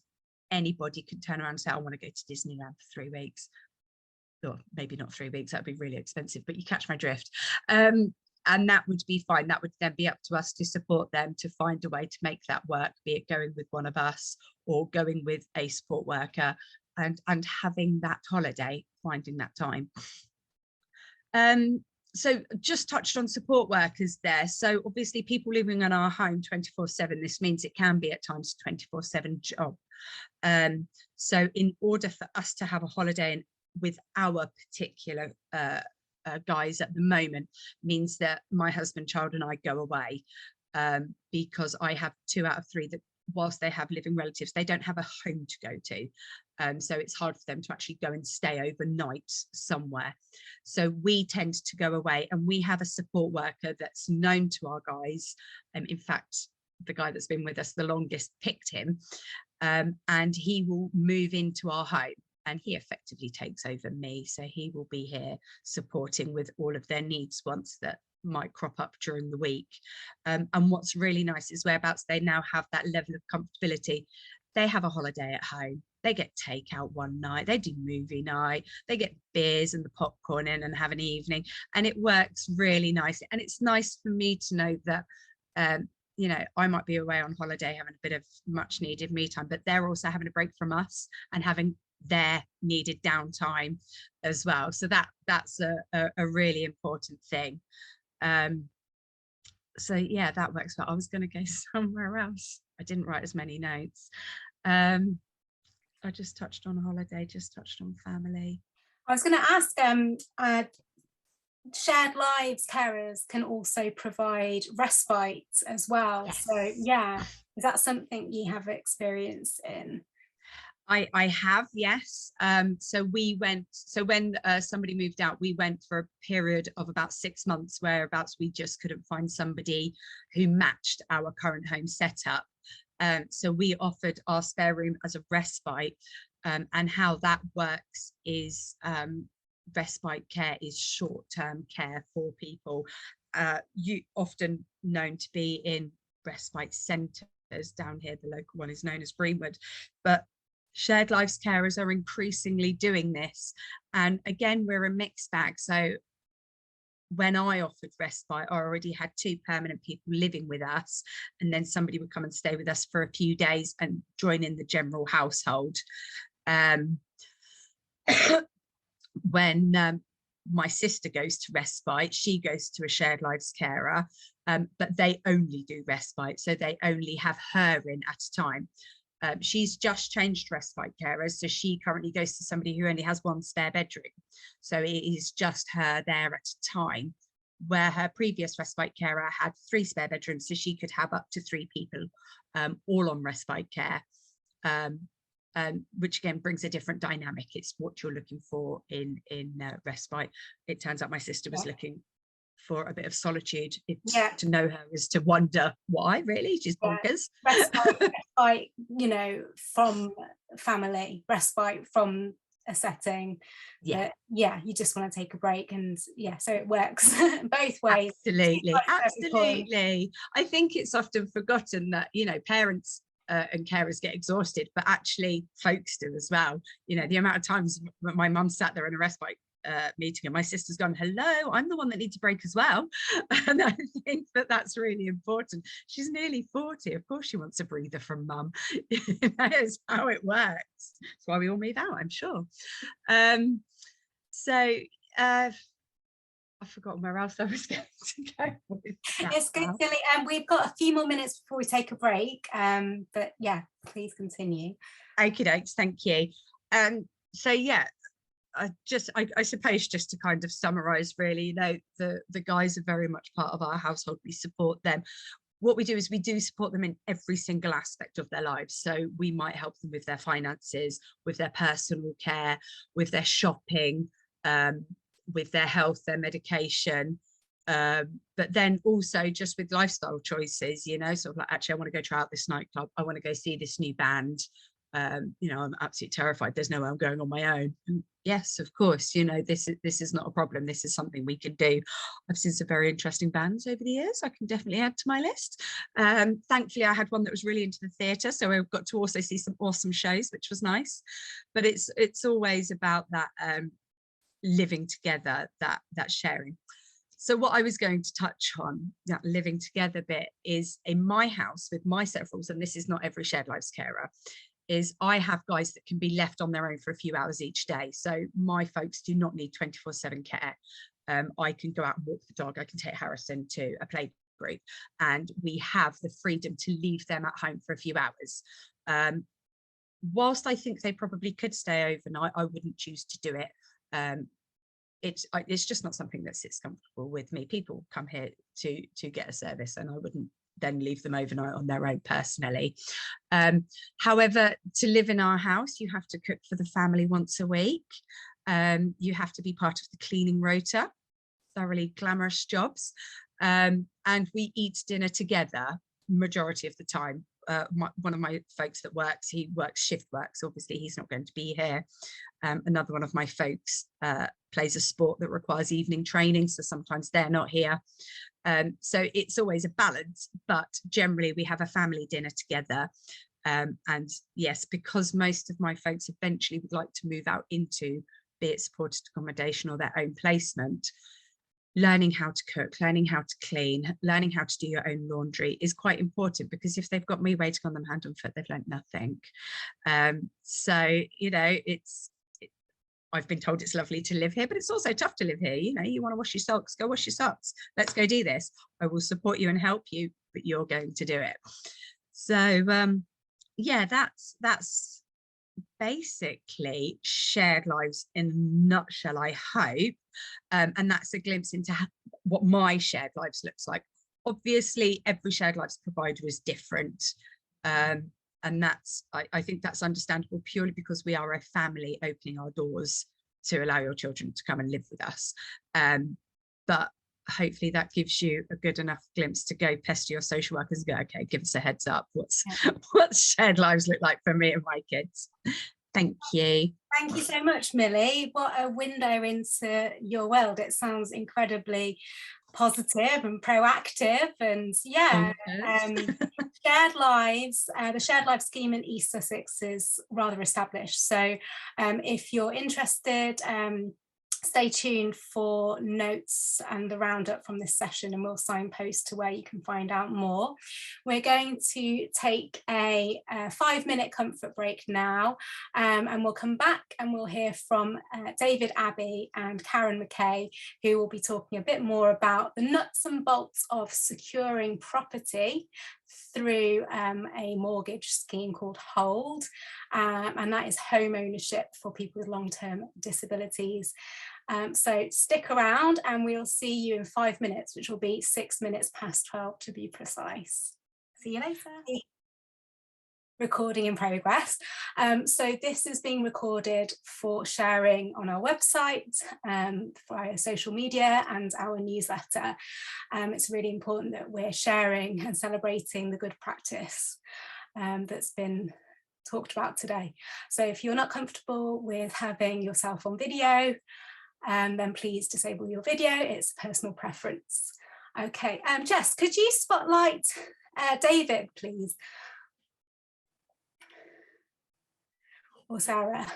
anybody can turn around and say, I want to go to Disneyland for 3 weeks. Or maybe not 3 weeks, that'd be really expensive, but you catch my drift. And that would be fine. That would then be up to us to support them to find a way to make that work, be it going with one of us or going with a support worker and having that holiday, finding that time. So just touched on support workers there. So obviously people living in our home 24/7, this means it can be at times a 24/7 job. So in order for us to have a holiday with our particular guys at the moment means that my husband, child and I go away, because I have 2 out of 3 that whilst they have living relatives, they don't have a home to go to. So it's hard for them to actually go and stay overnight somewhere. So we tend to go away, and we have a support worker that's known to our guys. In fact, the guy that's been with us the longest picked him, and he will move into our home. And he effectively takes over me. So he will be here supporting with all of their needs once that might crop up during the week. And what's really nice is whereabouts they now have that level of comfortability. They have a holiday at home. they get takeout one night, they do movie night, they get beers and the popcorn in and have an evening, and it works really nicely. And it's nice for me to know that you know, I might be away on holiday having a bit of much needed me time, but they're also having a break from us and having their needed downtime as well. So that's a really important thing. So yeah, that works. But I was going to go somewhere else. I didn't write as many notes. I just touched on holiday, just touched on family. I was going to ask, shared lives carers can also provide respite as well. Yes. So yeah, is that something you have experience in? I have, yes. So when somebody moved out, we went for a period of about 6 months whereabouts we just couldn't find somebody who matched our current home setup. So we offered our spare room as a respite, and how that works is respite care is short-term care for people, you often known to be in respite centres. Down here, the local one is known as Greenwood, but shared lives carers are increasingly doing this. And again, we're a mixed bag. So when I offered respite, I already had 2 permanent people living with us, and then somebody would come and stay with us for a few days and join in the general household. When my sister goes to respite, she goes to a shared lives carer, but they only do respite, so they only have her in at a time. She's just changed respite carers, so she currently goes to somebody who only has 1 spare bedroom, so it is just her there at a time, where her previous respite carer had 3 spare bedrooms, so she could have up to 3 people all on respite care. Which again brings a different dynamic. It's what you're looking for in respite. It turns out my sister was looking for a bit of solitude. To know her is to wonder why, really. She's bonkers. Respite, you know, from family, respite from a setting. You just want to take a break, and so it works both ways. Absolutely. I think it's often forgotten that, you know, parents and carers get exhausted, but actually folks do as well. You know, the amount of times my mum sat there in a respite meeting and my sister's gone, hello, I'm the one that needs a break as well. And I think that that's really important. She's nearly 40, of course she wants a breather from mum. That is how it works. That's why we all move out, I'm sure. I've forgotten where else I was going to go with that. It's good, Tilly. We've got a few more minutes before we take a break, but yeah, please continue. Okie dokes, thank you. So yeah, I suppose just to kind of summarize, really, you know, the guys are very much part of our household. We support them. What we do is we do support them in every single aspect of their lives. So we might help them with their finances, with their personal care, with their shopping, with their health, their medication, but then also just with lifestyle choices, you know, sort of like, actually I want to go try out this nightclub, I want to go see this new band, you know, I'm absolutely terrified, there's no way I'm going on my own. And yes, of course, you know, this is not a problem, this is something we can do. I've seen some very interesting bands over the years, I can definitely add to my list. Thankfully I had one that was really into the theatre, so I got to also see some awesome shows, which was nice. But it's always about that living together, that sharing. So what I was going to touch on, that living together bit, is in my house with my set of rules, and this is not every shared lives carer, is I have guys that can be left on their own for a few hours each day. So my folks do not need 24/7 care. I can go out and walk the dog, I can take Harrison to a play group, and we have the freedom to leave them at home for a few hours. Whilst I think they probably could stay overnight, I wouldn't choose to do it. It's just not something that sits comfortable with me. People come here to get a service, and I wouldn't then leave them overnight on their own personally. However, to live in our house, you have to cook for the family once a week. You have to be part of the cleaning rota, thoroughly glamorous jobs. And we eat dinner together majority of the time. One of my folks that works, he works shift work, so obviously he's not going to be here. Another one of my folks plays a sport that requires evening training, so sometimes they're not here. So it's always a balance, but generally we have a family dinner together. And yes, because most of my folks eventually would like to move out into, be it supported accommodation or their own placement, learning how to cook, learning how to clean, learning how to do your own laundry is quite important, because if they've got me waiting on them hand and foot, they've learned nothing. So, you know, I've been told it's lovely to live here, but it's also tough to live here. You know, you want to wash your socks, go wash your socks. Let's go do this. I will support you and help you, but you're going to do it. So yeah, that's basically Shared Lives in a nutshell, I hope. And that's a glimpse into what my Shared Lives looks like. Obviously, every Shared Lives provider is different. And that's, I think that's understandable, purely because we are a family opening our doors to allow your children to come and live with us. But hopefully that gives you a good enough glimpse to go pester your social workers and go, okay, give us a heads up. What's Shared Lives look like for me and my kids? Thank you. Thank you so much, Millie. What a window into your world. It sounds incredibly positive and proactive, and yeah, Shared Lives, the Shared Lives scheme in East Sussex is rather established. So if you're interested, stay tuned for notes and the roundup from this session, and we'll signpost to where you can find out more. We're going to take a 5-minute comfort break now, and we'll come back and we'll hear from David Abbey and Karen McKay, who will be talking a bit more about the nuts and bolts of securing property through a mortgage scheme called Hold, and that is home ownership for people with long-term disabilities. So stick around and we'll see you in 5 minutes, which will be 6 minutes past 12 to be precise. See you later. Recording in progress. So this is being recorded for sharing on our website, via social media and our newsletter. It's really important that we're sharing and celebrating the good practice that's been talked about today. So if you're not comfortable with having yourself on video, then please disable your video. It's personal preference. Okay, Jess, could you spotlight David, please? Or Sarah?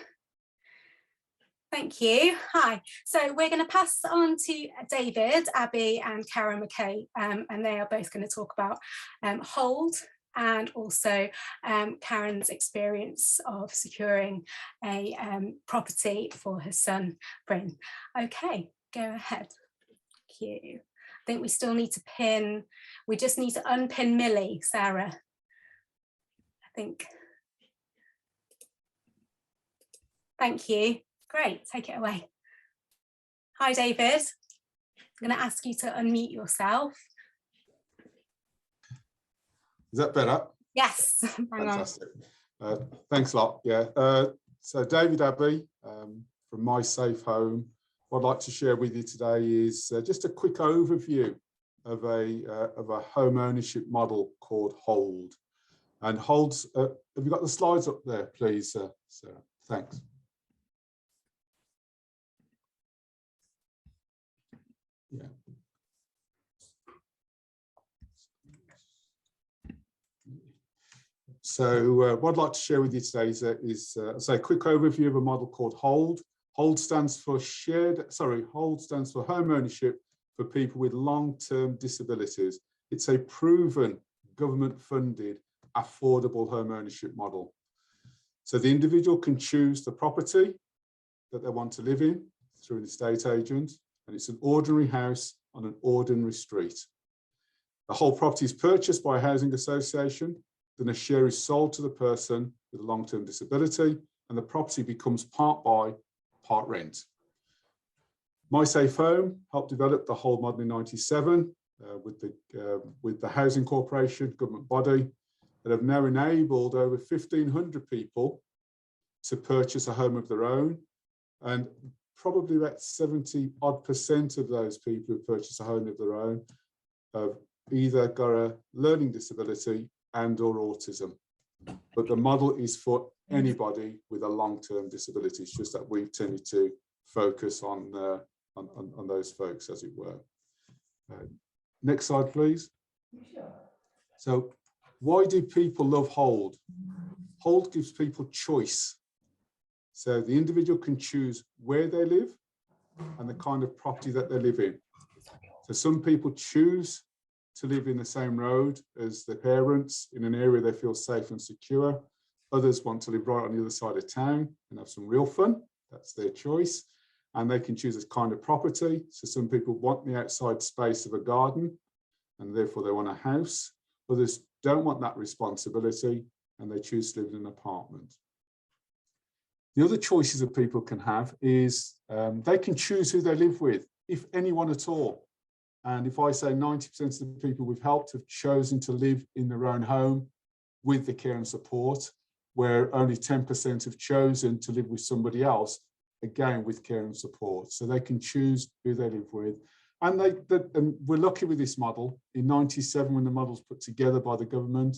Thank you. Hi. So we're going to pass on to David Abbey and Karen McKay, and they are both going to talk about Hold, and also Karen's experience of securing a property for her son, Bryn. Okay, go ahead. Thank you. I think we still need to pin, we just need to unpin Millie, Sarah. I think. Thank you. Great, take it away. Hi, David. I'm going to ask you to unmute yourself. Is that better? Yes. Fantastic. Thanks a lot. Yeah. So David Abbey from My Safe Home. What I'd like to share with you today is just a quick overview of a home ownership model called Hold. And Hold's. Have you got the slides up there, please, Sarah? Thanks. Yeah. So what I'd like to share with you today is a quick overview of a model called Hold. Hold stands for Hold stands for home ownership for people with long-term disabilities. It's a proven government-funded, affordable home ownership model. So the individual can choose the property that they want to live in through an estate agent, and it's an ordinary house on an ordinary street. The whole property is purchased by a housing association, then a share is sold to the person with a long-term disability, and the property becomes part buy, part rent. My Safe Home helped develop the Hold model in '97 with the Housing Corporation, government body, that have now enabled over 1,500 people to purchase a home of their own, and probably about 70% of those people who purchase a home of their own have either got a learning disability and or autism. But the model is for anybody with a long-term disability. It's just that we've tended to focus on those folks, as it were. Next slide, please. So Why do people love Hold? Hold gives people choice. So the individual can choose where they live and the kind of property that they live in. So some people choose to live in the same road as their parents in an area they feel safe and secure. Others want to live right on the other side of town and have some real fun. That's their choice. And they can choose a kind of property. So some people want the outside space of a garden and therefore they want a house. Others don't want that responsibility and they choose to live in an apartment. The other choices that people can have is they can choose who they live with, if anyone at all. And if I say 90% of the people we've helped have chosen to live in their own home with the care and support, where only 10% have chosen to live with somebody else, again with care and support. So they can choose who they live with. And we're lucky with this model. In '97, when the model was put together by the government,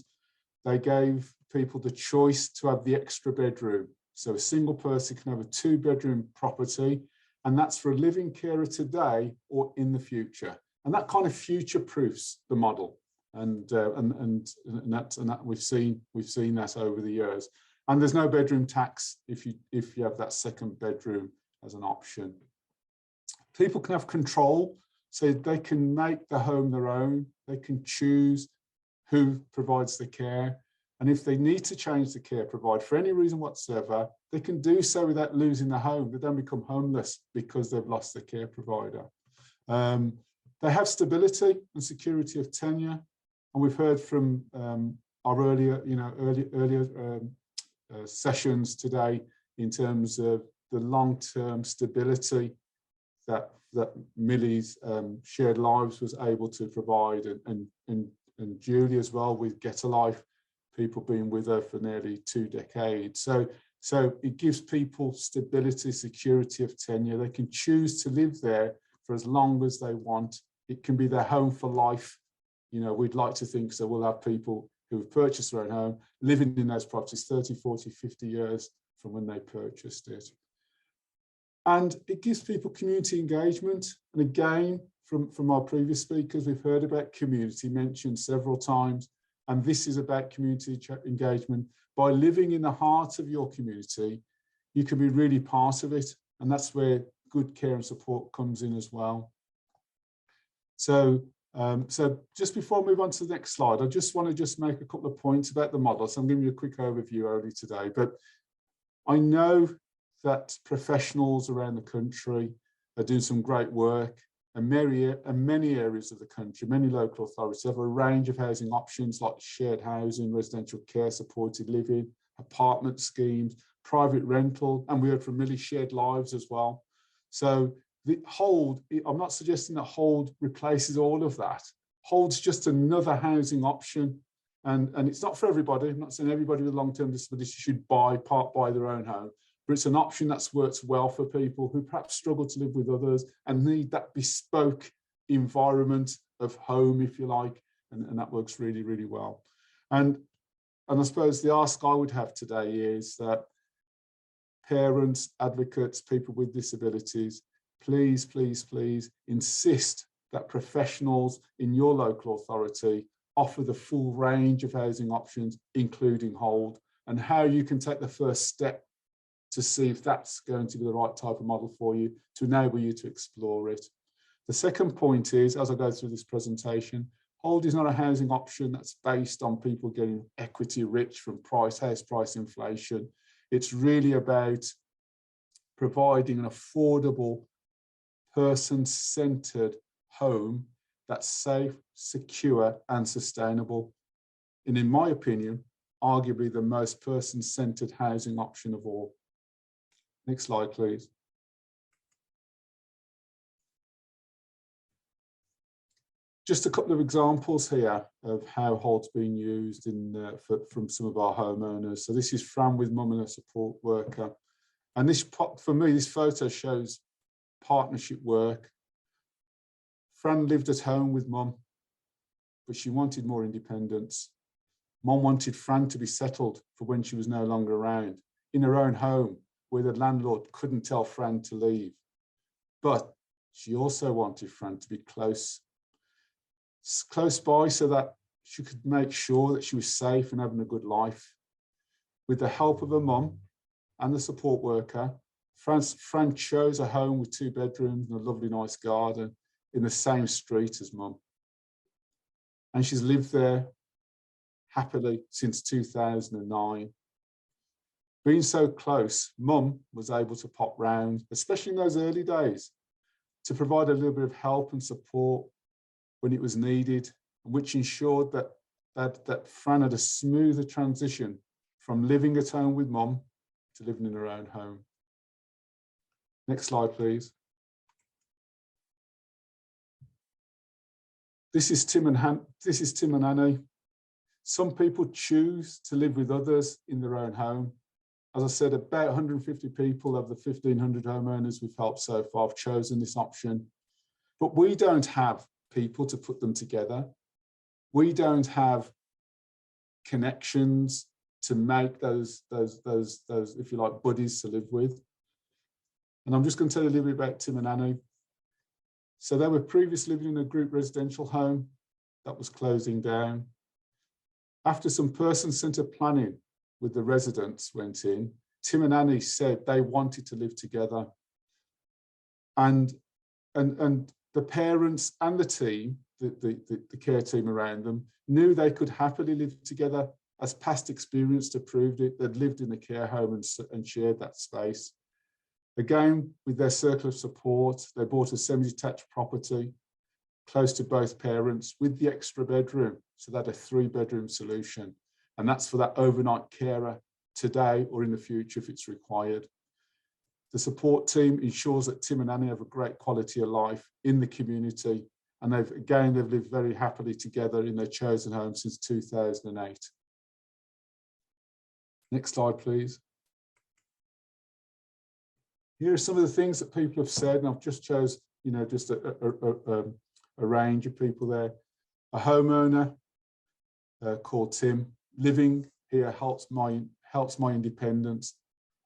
they gave people the choice to have the extra bedroom. So a single person can have a 2-bedroom property, and that's for a living carer today or in the future. And that kind of future-proofs the model. And that we've seen that over the years. And there's no bedroom tax if you have that second bedroom as an option. People can have control, so they can make the home their own. They can choose who provides the care. And if they need to change the care provider for any reason whatsoever, they can do so without losing the home. They don't become homeless because they've lost the care provider. They have stability and security of tenure. And we've heard from our earlier sessions today in terms of the long-term stability that Millie's Shared Lives was able to provide, and Julie as well with Get a Life, people being with her for nearly 2 decades. So it gives people stability, security of tenure. They can choose to live there for as long as they want. It can be their home for life. You know, we'd like to think so. We'll have people who have purchased their own home living in those properties 30, 40, 50 years from when they purchased it. And it gives people community engagement. And again, from our previous speakers, we've heard about community mentioned several times. And this is about community engagement. By living in the heart of your community, you can be really part of it. And that's where good care and support comes in as well. So just before I move on to the next slide, I just want to make a couple of points about the model. So I'm giving you a quick overview only today, but I know that professionals around the country are doing some great work, and many areas of the country, many local authorities have a range of housing options like shared housing, residential care, supported living, apartment schemes, private rental, and we heard from Millie Shared Lives as well. So the Hold, I'm not suggesting that Hold replaces all of that. Hold's just another housing option, and it's not for everybody. I'm not saying everybody with long-term disability should buy their own home, but it's an option that's works well for people who perhaps struggle to live with others and need that bespoke environment of home, if you like, and that works really, really well. And I suppose the ask I would have today is that parents, advocates, people with disabilities, please, please, please insist that professionals in your local authority offer the full range of housing options, including Hold, and how you can take the first step to see if that's going to be the right type of model for you to enable you to explore it. The second point is, as I go through this presentation, Hold is not a housing option that's based on people getting equity rich from house price inflation. It's really about providing an affordable, person-centered home that's safe, secure, and sustainable. And in my opinion, arguably the most person-centered housing option of all. Next slide, please. Just a couple of examples here of how Hold's been used from some of our homeowners. So this is Fran with mum and a support worker. And this, for me, this photo shows partnership work. Fran lived at home with mum, but she wanted more independence. Mum wanted Fran to be settled for when she was no longer around, in her own home, where the landlord couldn't tell Fran to leave. But she also wanted Fran to be close by so that she could make sure that she was safe and having a good life. With the help of her mum and the support worker, Fran chose a home with 2 bedrooms and a lovely nice garden in the same street as mum. And she's lived there happily since 2009. Being so close, mum was able to pop round, especially in those early days, to provide a little bit of help and support when it was needed, which ensured that Fran had a smoother transition from living at home with mum to living in her own home. Next slide, please. This is Tim and Annie. Some people choose to live with others in their own home. As I said, about 150 people of the 1,500 homeowners we've helped so far have chosen this option. But we don't have people to put them together. We don't have connections to make those, if you like, buddies to live with. And I'm just going to tell you a little bit about Tim and Annie. So they were previously living in a group residential home that was closing down. After some person-centred planning with the residents went in, Tim and Annie said they wanted to live together. And the parents and the team, the care team around them, knew they could happily live together, as past experience had proved it. They'd lived in a care home and shared that space. Again, with their circle of support, they bought a semi-detached property close to both parents with the extra bedroom. So that a 3-bedroom solution. And that's for that overnight carer today or in the future if it's required. The support team ensures that Tim and Annie have a great quality of life in the community. And they've lived very happily together in their chosen home since 2008. Next slide, please. Here are some of the things that people have said, and I've just chose, just a range of people there. A homeowner called Tim. Living here helps my independence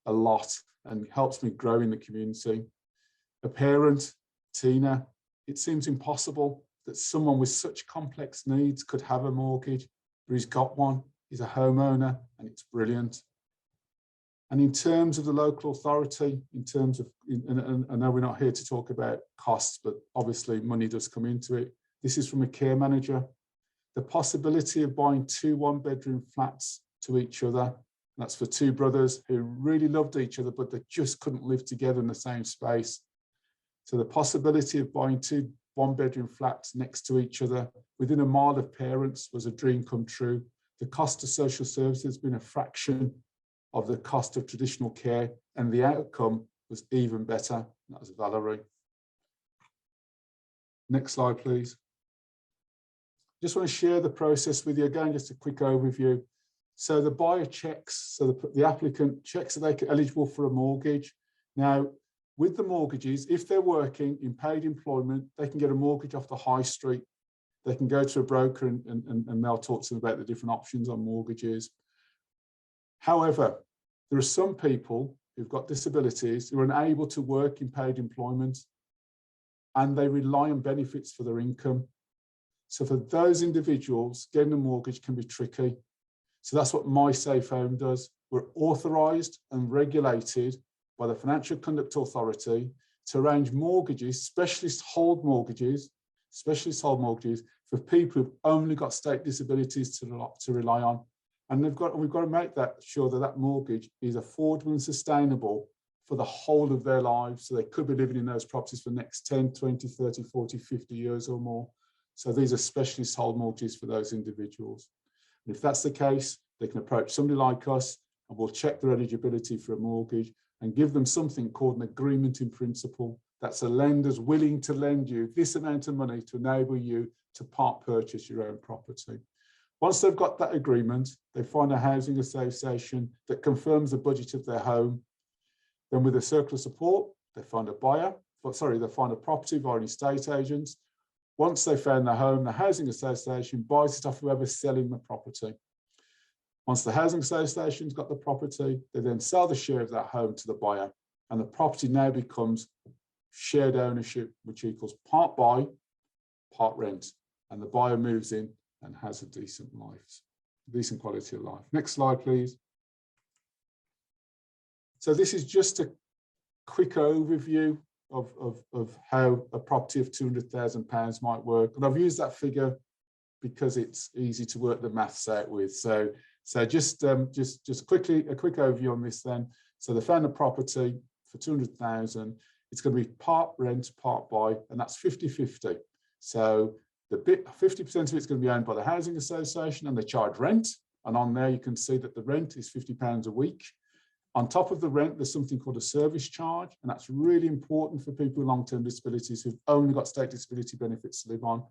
a lot and helps me grow in the community. A parent, Tina. It seems impossible that someone with such complex needs could have a mortgage, but he's got one. He's a homeowner, and it's brilliant. And in terms of the local authority, and I know we're not here to talk about costs, but obviously money does come into it. This is from a care manager. The possibility of buying 2 one-bedroom flats to each other. That's for 2 brothers who really loved each other, but they just couldn't live together in the same space. So the possibility of buying 2 one-bedroom flats next to each other within a mile of parents was a dream come true. The cost of social services has been a fraction of the cost of traditional care, and the outcome was even better. That was Valerie. Next slide, please. Just want to share the process with you. Again, just a quick overview. So the buyer checks, so the applicant checks that they're eligible for a mortgage. Now, with the mortgages, if they're working in paid employment, they can get a mortgage off the high street. They can go to a broker and they'll talk to them about the different options on mortgages. However, there are some people who've got disabilities who are unable to work in paid employment and they rely on benefits for their income. So for those individuals, getting a mortgage can be tricky. So that's what My Safe Home does. We're authorised and regulated by the Financial Conduct Authority to arrange mortgages, specialist hold mortgages for people who've only got state disabilities to rely on. And we've got to make sure that mortgage is affordable and sustainable for the whole of their lives. So they could be living in those properties for the next 10, 20, 30, 40, 50 years or more. So these are specialist hold mortgages for those individuals. And if that's the case, they can approach somebody like us and we'll check their eligibility for a mortgage and give them something called an agreement in principle. That's a lender's willing to lend you this amount of money to enable you to part purchase your own property. Once they've got that agreement, they find a housing association that confirms the budget of their home. Then with a circle of support, they find a buyer, they find a property via an estate agent. Once they found their home, the housing association buys it off whoever's selling the property. Once the housing association's got the property, they then sell the share of that home to the buyer, and the property now becomes shared ownership, which equals part buy, part rent, and the buyer moves in and has a decent quality of life. Next slide, please. So this is just a quick overview of how a property of £200,000 might work. And I've used that figure because it's easy to work the maths out with. So just quickly, a quick overview on this then. So they found a property for 200,000. It's going to be part rent, part buy, and that's 50-50. So the 50% of it's going to be owned by the housing association, and they charge rent. And on there, you can see that the rent is £50 a week. On top of the rent, there's something called a service charge, and that's really important for people with long-term disabilities who've only got state disability benefits to live on.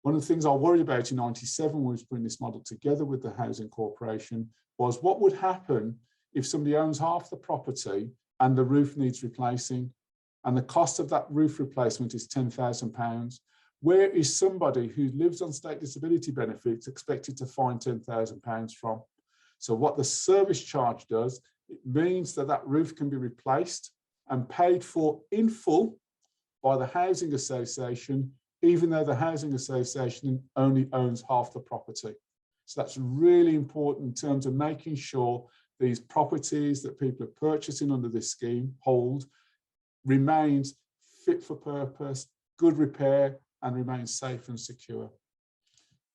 One of the things I worried about in '97 when we was putting this model together with the Housing Corporation was what would happen if somebody owns half the property and the roof needs replacing, and the cost of that roof replacement is £10,000. Where is somebody who lives on state disability benefits expected to find £10,000 from? So what the service charge does, it means that that roof can be replaced and paid for in full by the housing association, even though the housing association only owns half the property. So that's really important in terms of making sure these properties that people are purchasing under this scheme, Hold, remains fit for purpose, good repair, and remains safe and secure.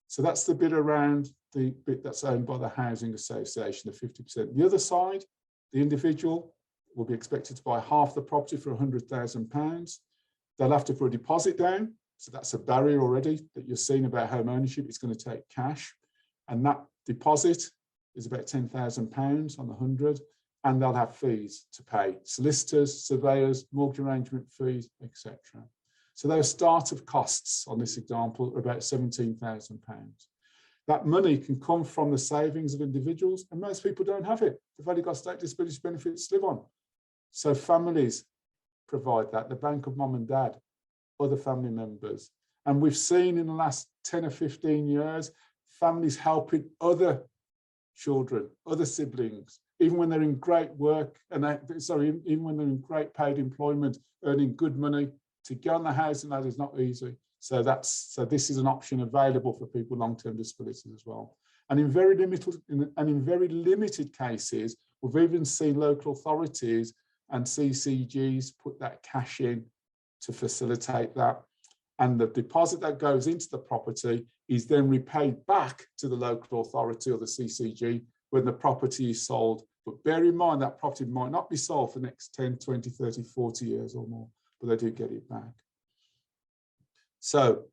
So that's the bit around the bit that's owned by the housing association, the 50%. The other side, the individual will be expected to buy half the property for £100,000. They'll have to put a deposit down. So that's a barrier already that you're seeing about home ownership. It's going to take cash. And that deposit is about £10,000 on the 100. And they'll have fees to pay: solicitors, surveyors, mortgage arrangement fees, etc. So those startup costs on this example are about £17,000. That money can come from the savings of individuals, and most people don't have it. They've only got state disability benefits to live on. So families provide that, the bank of mum and dad, other family members. And we've seen in the last 10 or 15 years, families helping other children, other siblings, even when they're in great work, and even when they're in great paid employment, earning good money. To get on the housing ladder is not easy. So this is an option available for people with long-term disabilities as well. And in very limited cases, we've even seen local authorities and CCGs put that cash in to facilitate that. And the deposit that goes into the property is then repaid back to the local authority or the CCG when the property is sold. But bear in mind that property might not be sold for the next 10, 20, 30, 40 years or more, but they do get it back. So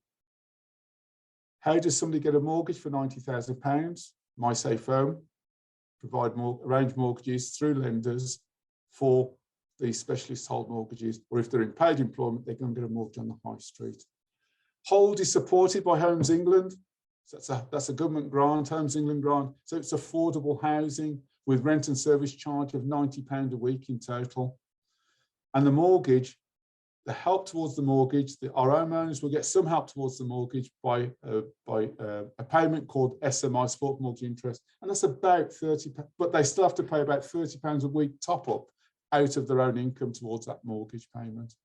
how does somebody get a mortgage for £90,000? MySafe Home arrange mortgages through lenders for these specialist Hold mortgages, or if they're in paid employment, they can get a mortgage on the high street. Hold is supported by Homes England. So that's a government grant, Homes England grant. So it's affordable housing with rent and service charge of £90 a week in total. And the mortgage, the help towards the mortgage, our homeowners will get some help towards the mortgage by a payment called SMI, Support Mortgage Interest, and that's about £30, but they still have to pay about £30 a week top up out of their own income towards that mortgage payment.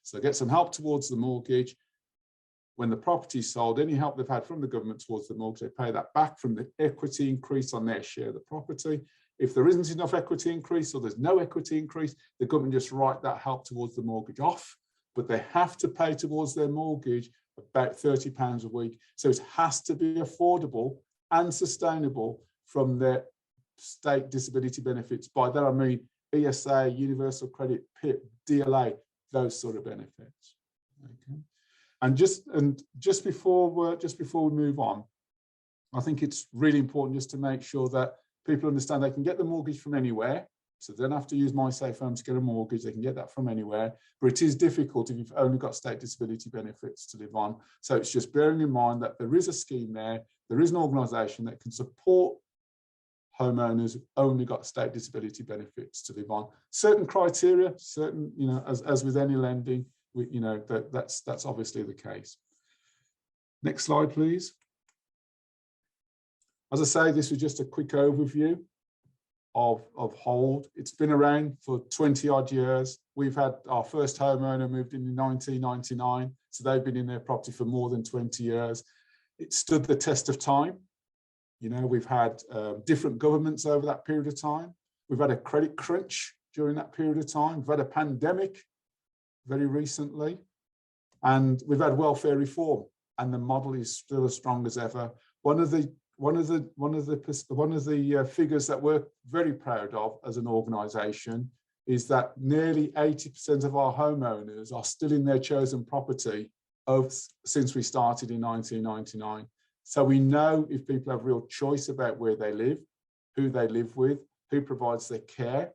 So they get some help towards the mortgage. When the property is sold, any help they've had from the government towards the mortgage, they pay that back from the equity increase on their share of the property. If there isn't enough equity increase or there's no equity increase, the government just write that help towards the mortgage off, but they have to pay towards their mortgage about £30 a week. So it has to be affordable and sustainable from their state disability benefits. By that I mean ESA, Universal Credit, PIP, DLA, those sort of benefits. Okay. And just before we move on, I think it's really important just to make sure that people understand they can get the mortgage from anywhere. So they don't have to use MySafe Home to get a mortgage. They can get that from anywhere. But it is difficult if you've only got state disability benefits to live on. So it's just bearing in mind that there is a scheme there. There is an organisation that can support homeowners who've only got state disability benefits to live on. Certain criteria, certain, as with any lending, that's obviously the case. Next slide, please. As I say, this was just a quick overview of Hold. It's been around for 20 odd years. We've had our first homeowner moved in 1999, so they've been in their property for more than 20 years. It stood the test of time. You know, we've had different governments over that period of time. We've had a credit crunch during that period of time. We've had a pandemic very recently, and we've had welfare reform, and the model is still as strong as ever. One of the figures that we're very proud of as an organisation is that nearly 80% of our homeowners are still in their chosen property since we started in 1999. So we know if people have real choice about where they live, who they live with, who provides their care,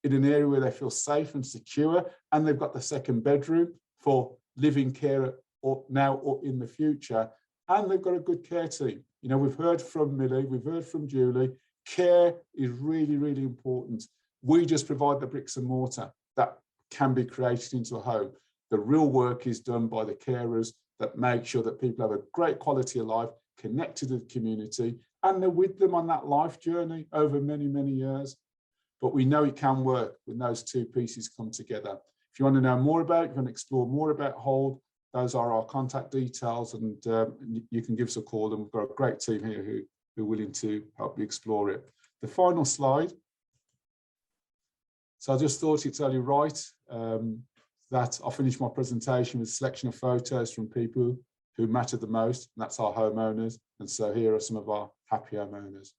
in an area where they feel safe and secure, and they've got the second bedroom for living care or now or in the future, and they've got a good care team. You know, we've heard from Millie, we've heard from Julie, care is really, really important. We just provide the bricks and mortar that can be created into a home. The real work is done by the carers that make sure that people have a great quality of life, connected to the community, and they're with them on that life journey over many, many years. But we know it can work when those two pieces come together. If you want to know more about it, you want to explore more about Hold, those are our contact details, and you can give us a call, and we've got a great team here who are willing to help you explore it. The final slide. So I just thought it's only right that I'll finish my presentation with a selection of photos from people who matter the most, and that's our homeowners. And so here are some of our happy homeowners.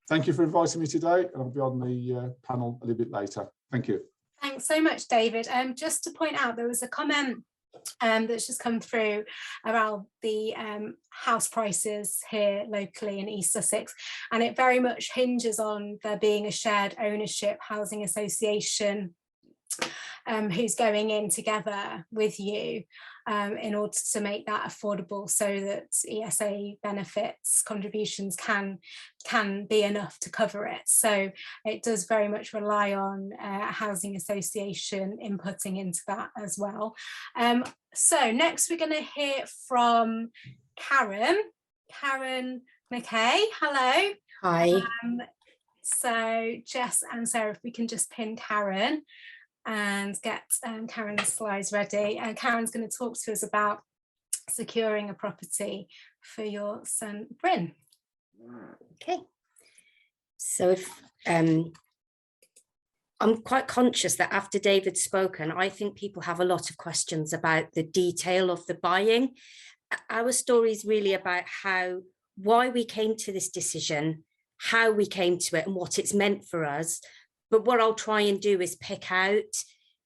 Thank you for inviting me today, and I'll be on the panel a little bit later. Thank you. Thanks so much, David. Just to point out, there was a comment that's just come through around the house prices here locally in East Sussex, and it very much hinges on there being a shared ownership housing association who's going in together with you in order to make that affordable, so that ESA benefits contributions can be enough to cover it. So it does very much rely on a housing association inputting into that as well. So next we're going to hear from Karen McKay. Hello. Hi. So Jess and Sarah, if we can just pin Karen and get Karen's slides ready. And Karen's going to talk to us about securing a property for your son, Bryn. Okay. So if I'm quite conscious that after David's spoken, I think people have a lot of questions about the detail of the buying. Our story is really about why we came to this decision, how we came to it, and what it's meant for us. But what I'll try and do is pick out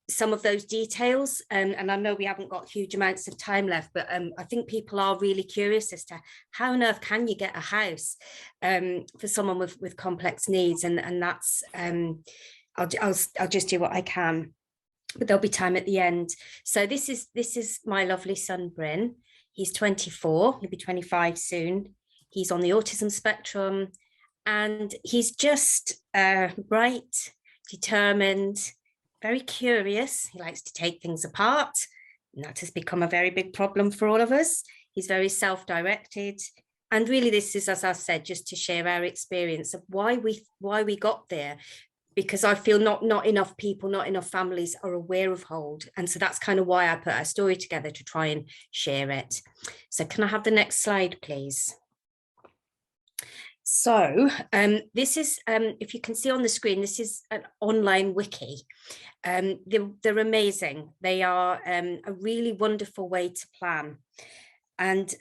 some of those details. And I know we haven't got huge amounts of time left, but I think people are really curious as to how on earth can you get a house for someone with complex needs. And that's, I'll just do what I can, but there'll be time at the end. So this is my lovely son, Bryn. He's 24, he'll be 25 soon. He's on the autism spectrum. And he's just bright, determined, very curious. He likes to take things apart, and that has become a very big problem for all of us. He's very self-directed. And really this is, as I said, just to share our experience of why we got there, because I feel not enough people, not enough families are aware of Hold. And so that's kind of why I put our story together, to try and share it. So can I have the next slide, please? So this is, if you can see on the screen, this is an online wiki. They're amazing. They are a really wonderful way to plan. And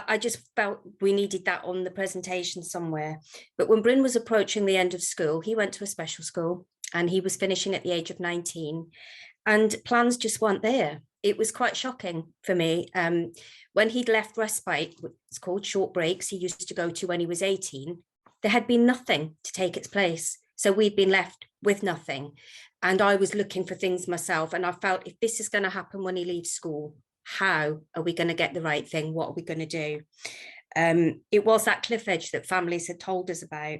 I just felt we needed that on the presentation somewhere. But when Bryn was approaching the end of school, he went to a special school and he was finishing at the age of 19, and plans just weren't there. It was quite shocking for me. When he'd left respite, it's called short breaks, he used to go to when he was 18, there had been nothing to take its place. So we'd been left with nothing. And I was looking for things myself. And I felt, if this is going to happen when he leaves school, how are we going to get the right thing? What are we going to do? It was that cliff edge that families had told us about.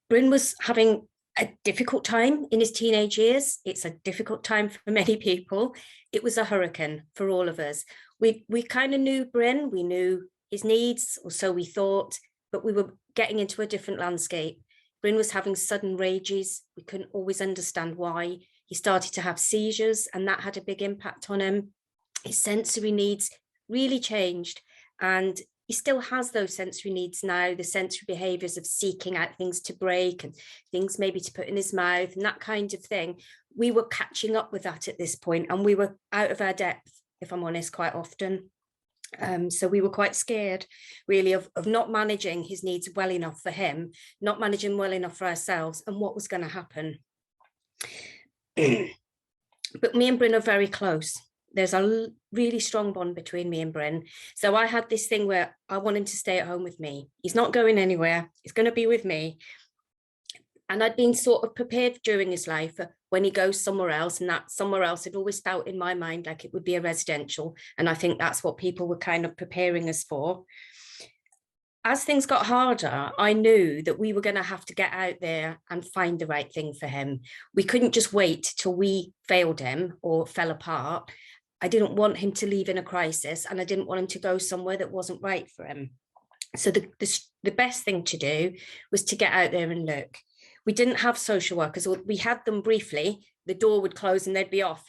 Bryn was having a difficult time in his teenage years. It's a difficult time for many people. It was a hurricane for all of us. We kind of knew Bryn, we knew his needs, or so we thought, but we were getting into a different landscape. Bryn was having sudden rages. We couldn't always understand why. He started to have seizures, and that had a big impact on him. His sensory needs really changed. And he still has those sensory needs now, the sensory behaviours of seeking out things to break and things maybe to put in his mouth and that kind of thing. We were catching up with that at this point, and we were out of our depth, if I'm honest, quite often. So we were quite scared, really, of not managing his needs well enough for him, not managing well enough for ourselves, and what was going to happen. But me and Bryn are very close. There's a really strong bond between me and Bryn. So I had this thing where I want him to stay at home with me. He's not going anywhere. He's going to be with me. And I'd been sort of prepared during his life for when he goes somewhere else, and that somewhere else had always felt in my mind like it would be a residential. And I think that's what people were kind of preparing us for. As things got harder, I knew that we were going to have to get out there and find the right thing for him. We couldn't just wait till we failed him or fell apart. I didn't want him to leave in a crisis, and I didn't want him to go somewhere that wasn't right for him. So the best thing to do was to get out there and look. We didn't have social workers, or we had them briefly. The door would close and they'd be off.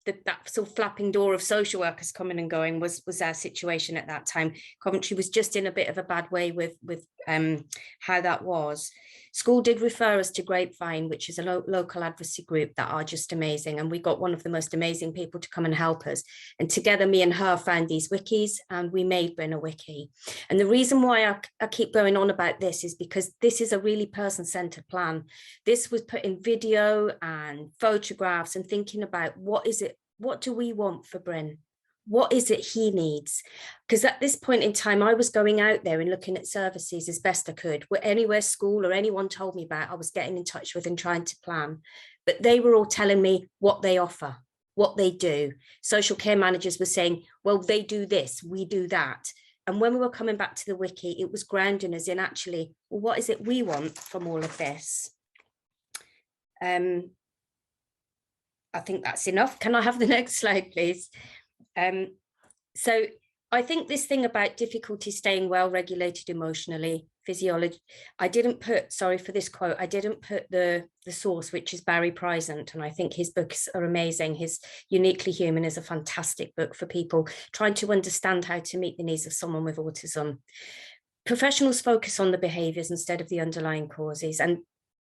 That sort of flapping door of social workers coming and going was our situation at that time. Coventry was just in a bit of a bad way with how that was. School did refer us to Grapevine, which is a local advocacy group that are just amazing. And we got one of the most amazing people to come and help us. And together, me and her found these wikis, and we made Bryn a wiki. And the reason why I keep going on about this is because this is a really person-centered plan. This was put in video and photographs and thinking about what do we want for Bryn? What is it he needs? Because at this point in time, I was going out there and looking at services as best I could. Anywhere school or anyone told me about, I was getting in touch with and trying to plan. But they were all telling me what they offer, what they do. Social care managers were saying, well, they do this, we do that. And when we were coming back to the wiki, it was grounding us in actually, well, what is it we want from all of this? I think that's enough. Can I have the next slide, please? So I think this thing about difficulty staying well regulated emotionally, physiology, I didn't put, sorry for this quote, I didn't put the source, which is Barry Prisant, and I think his books are amazing. His Uniquely Human is a fantastic book for people trying to understand how to meet the needs of someone with autism. Professionals focus on the behaviours instead of the underlying causes, and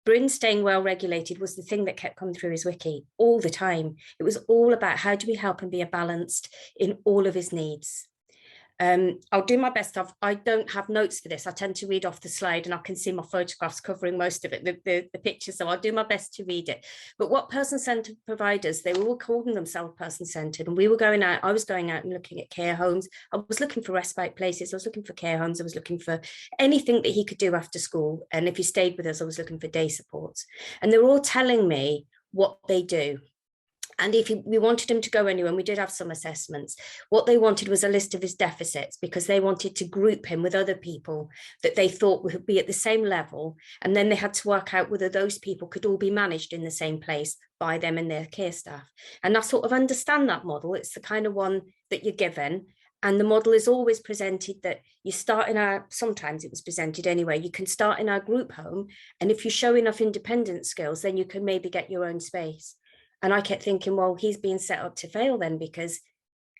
Bryn staying well regulated was the thing that kept coming through his wiki all the time. It was all about how do we help him be balanced in all of his needs. I'll do my best. I don't have notes for this. I tend to read off the slide and I can see my photographs covering most of it, the pictures, so I'll do my best to read it. But what person-centered providers, they were all calling themselves person-centered, and we were going out, I was going out and looking at care homes. I was looking for respite places. I was looking for care homes. I was looking for anything that he could do after school. And if he stayed with us, I was looking for day supports. And they were all telling me what they do. And if we wanted him to go anywhere, and we did have some assessments, what they wanted was a list of his deficits, because they wanted to group him with other people that they thought would be at the same level. And then they had to work out whether those people could all be managed in the same place by them and their care staff. And I sort of understand that model. It's the kind of one that you're given. And the model is always presented that you start in sometimes it was presented anyway, you can start in our group home. And if you show enough independent skills, then you can maybe get your own space. And I kept thinking, well, he's being set up to fail then, because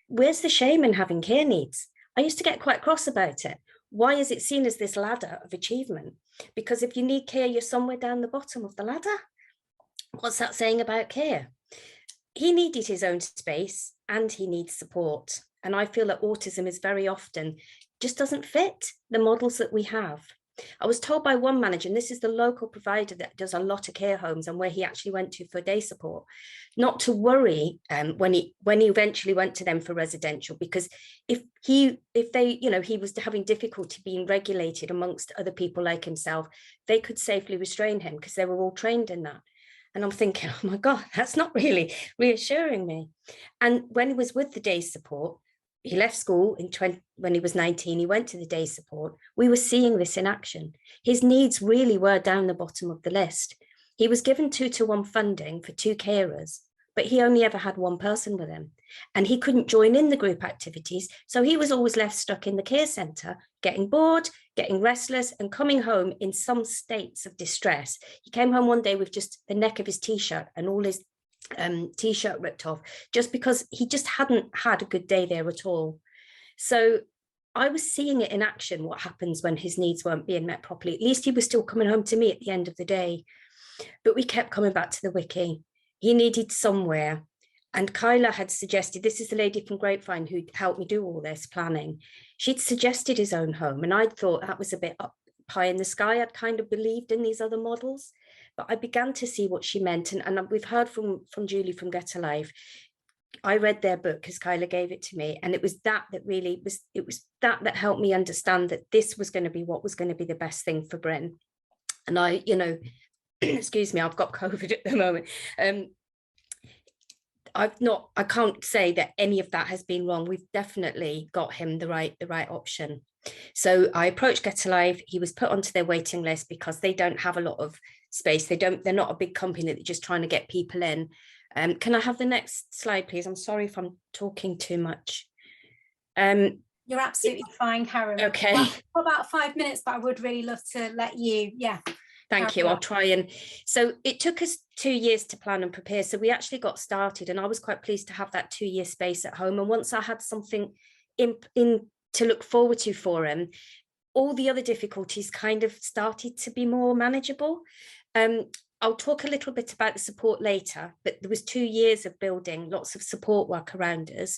where's the shame in having care needs? I used to get quite cross about it. Why is it seen as this ladder of achievement? Because if you need care, you're somewhere down the bottom of the ladder. What's that saying about care? He needed his own space and he needs support. And I feel that autism is very often just doesn't fit the models that we have. I was told by one manager, and this is the local provider that does a lot of care homes and where he actually went to for day support, not to worry when he eventually went to them for residential, because if he was having difficulty being regulated amongst other people like himself, they could safely restrain him because they were all trained in that. And I'm thinking, oh my God, that's not really reassuring me. And when he was with the day support, he left school when he was 19, he went to the day support. We were seeing this in action. His needs really were down the bottom of the list. He was given 2-to-1 funding for 2 carers, but he only ever had one person with him. And he couldn't join in the group activities. So he was always left stuck in the care centre, getting bored, getting restless, and coming home in some states of distress. He came home one day with just the neck of his T-shirt and all his T-shirt ripped off, just because he just hadn't had a good day there at all. So I was seeing it in action, what happens when his needs weren't being met properly. At least he was still coming home to me at the end of the day. But we kept coming back to the wiki. He needed somewhere. And Kyla had suggested, this is the lady from Grapevine who helped me do all this planning. She'd suggested his own home. And I thought that was a bit up high in the sky. I'd kind of believed in these other models. But I began to see what she meant. And we've heard from Julie from Get Alive. I read their book because Kyla gave it to me, and it was that really was, it was that helped me understand that this was going to be what was going to be the best thing for Bryn. And I, you know, excuse me, I've got COVID at the moment. I can't say that any of that has been wrong. We've definitely got him the right option. So I approached Get Alive. He was put onto their waiting list because they don't have a lot of space. They're not a big company that they're just trying to get people in. Can I have the next slide, please? I'm sorry if I'm talking too much. You're absolutely fine, Karen. Okay. For about 5 minutes, but I would really love to let you, Thank you. I'll try. And so it took us 2 years to plan and prepare. So we actually got started, and I was quite pleased to have that 2-year space at home. And once I had something in to look forward to for him, all the other difficulties kind of started to be more manageable. I'll talk a little bit about the support later, but there was 2 years of building lots of support work around us.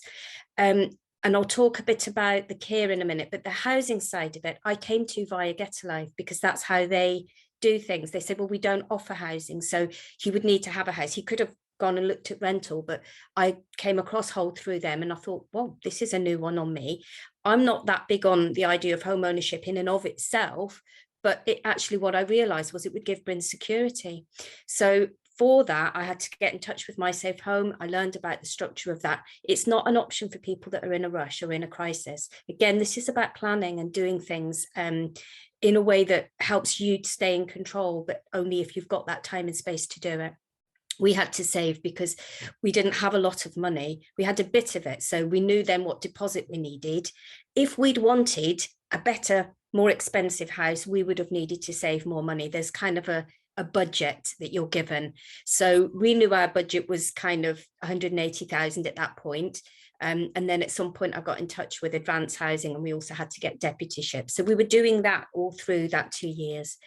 And I'll talk a bit about the care in a minute, but the housing side of it, I came to via Get Alive because that's how they do things. They said, well, we don't offer housing, so he would need to have a house. He could have gone and looked at rental, but I came across Hold through them, and I thought, well, this is a new one on me. I'm not that big on the idea of home ownership in and of itself, but it actually, what I realized was it would give Bryn security. So for that, I had to get in touch with My Safe Home. I learned about the structure of that. It's not an option for people that are in a rush or in a crisis. Again, this is about planning and doing things in a way that helps you to stay in control, but only if you've got that time and space to do it. We had to save because we didn't have a lot of money. We had a bit of it. So we knew then what deposit we needed. If we'd wanted a better, more expensive house, we would have needed to save more money. There's kind of a budget that you're given. So we knew our budget was kind of 180,000 at that point. And then at some point I got in touch with Advanced Housing, and we also had to get deputyship. So we were doing that all through that 2 years.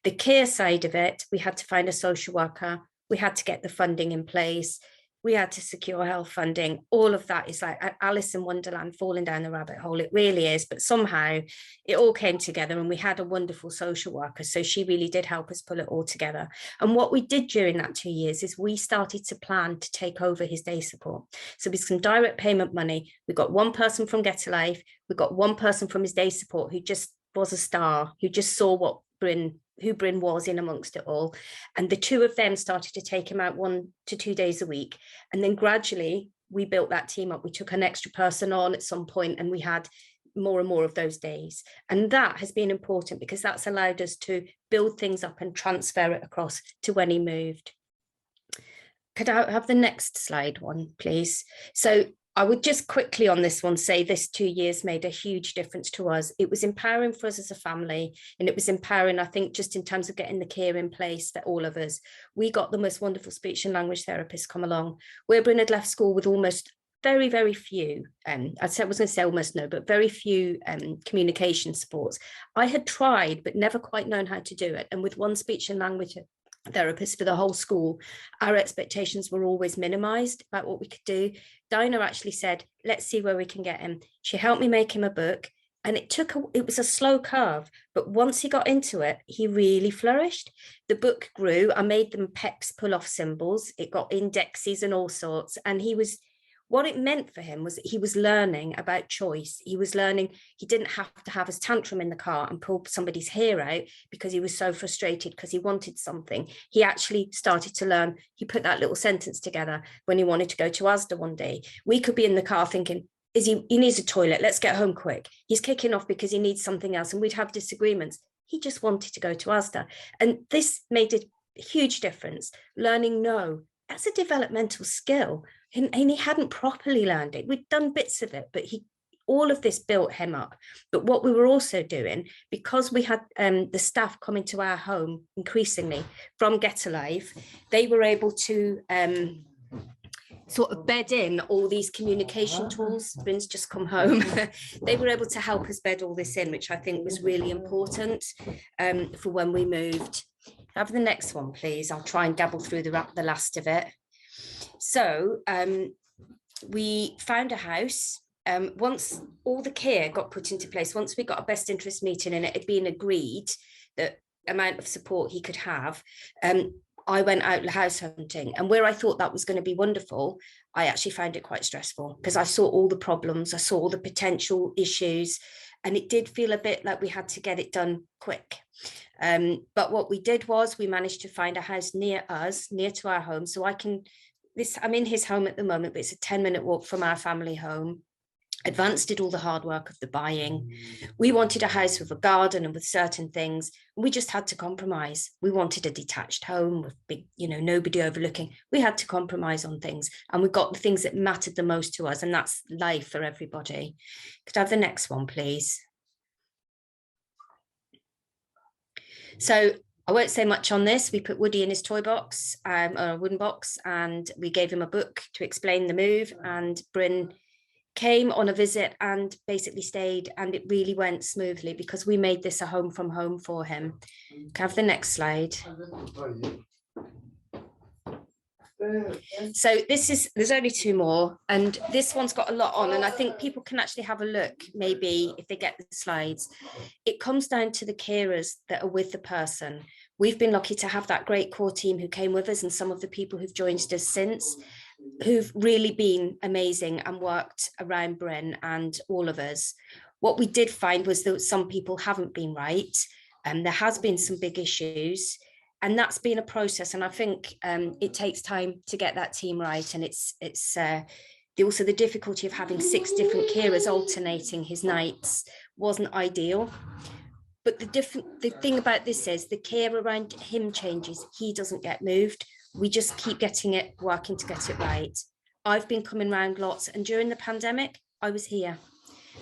The care side of it, we had to find a social worker. We had to get the funding in place. We had to secure health funding. All of that is like Alice in Wonderland, falling down the rabbit hole. It really is. But somehow it all came together, and we had a wonderful social worker. So she really did help us pull it all together. And what we did during that 2 years is we started to plan to take over his day support. So with some direct payment money, we got one person from Get Alive. We got one person from his day support who just was a star, who just saw who Bryn was in amongst it all. And the two of them started to take him out 1 to 2 days a week. And then gradually we built that team up. We took an extra person on at some point, and we had more and more of those days. And that has been important because that's allowed us to build things up and transfer it across to when he moved. Could I have the next slide one, please? So I would just quickly on this one say this 2 years made a huge difference to us. It was empowering for us as a family, and it was empowering, I think, just in terms of getting the care in place for all of us. We got the most wonderful speech and language therapists come along. Where Bryn had left school with almost very, very few, I was going to say almost no, but very few communication supports. I had tried, but never quite known how to do it. And with one speech and language therapist for the whole school, our expectations were always minimized about what we could do. Dinah actually said, let's see where we can get him. She helped me make him a book, and it was a slow curve, but once he got into it, he really flourished. The book grew. I made them PECS pull-off symbols. It got indexes and all sorts, and what it meant for him was that he was learning about choice. He was learning he didn't have to have his tantrum in the car and pull somebody's hair out because he was so frustrated because he wanted something. He actually started to learn. He put that little sentence together when he wanted to go to Asda one day. We could be in the car thinking, he needs a toilet, let's get home quick. He's kicking off because he needs something else, and we'd have disagreements. He just wanted to go to Asda. And this made a huge difference. Learning no, that's a developmental skill. And he hadn't properly learned it. We'd done bits of it, but all of this built him up. But what we were also doing, because we had the staff coming to our home increasingly from Get Alive, they were able to sort of bed in all these communication tools. Bryn's just come home. They were able to help us bed all this in, which I think was really important for when we moved. Have the next one, please. I'll try and gabble through the last of it. So we found a house. Once all the care got put into place, once we got a best interest meeting and it had been agreed that amount of support he could have, I went out house hunting, and where I thought that was going to be wonderful, I actually found it quite stressful because I saw all the problems, I saw all the potential issues, and it did feel a bit like we had to get it done quick. But what we did was we managed to find a house near us, near to our home. So I'm in his home at the moment, but it's a 10-minute walk from our family home. Advance did all the hard work of the buying. We wanted a house with a garden and with certain things. We just had to compromise. We wanted a detached home with big, nobody overlooking. We had to compromise on things, and we got the things that mattered the most to us, and that's life for everybody. Could I have the next one, please? So I won't say much on this. We put Woody in his toy box, or a wooden box, and we gave him a book to explain the move, and Bryn came on a visit and basically stayed, and it really went smoothly because we made this a home from home for him. Can I have the next slide? So there's only two more, and this one's got a lot on, and I think people can actually have a look, maybe if they get the slides. It comes down to the carers that are with the person. We've been lucky to have that great core team who came with us, and some of the people who've joined us since, who've really been amazing and worked around Bryn and all of us. What we did find was that some people haven't been right, and there has been some big issues, and that's been a process. And I think it takes time to get that team right. And it's also the difficulty of having 6 different carers alternating his nights wasn't ideal. But the thing about this is the care around him changes. He doesn't get moved. We just keep getting it, working to get it right. I've been coming around lots, and during the pandemic, I was here.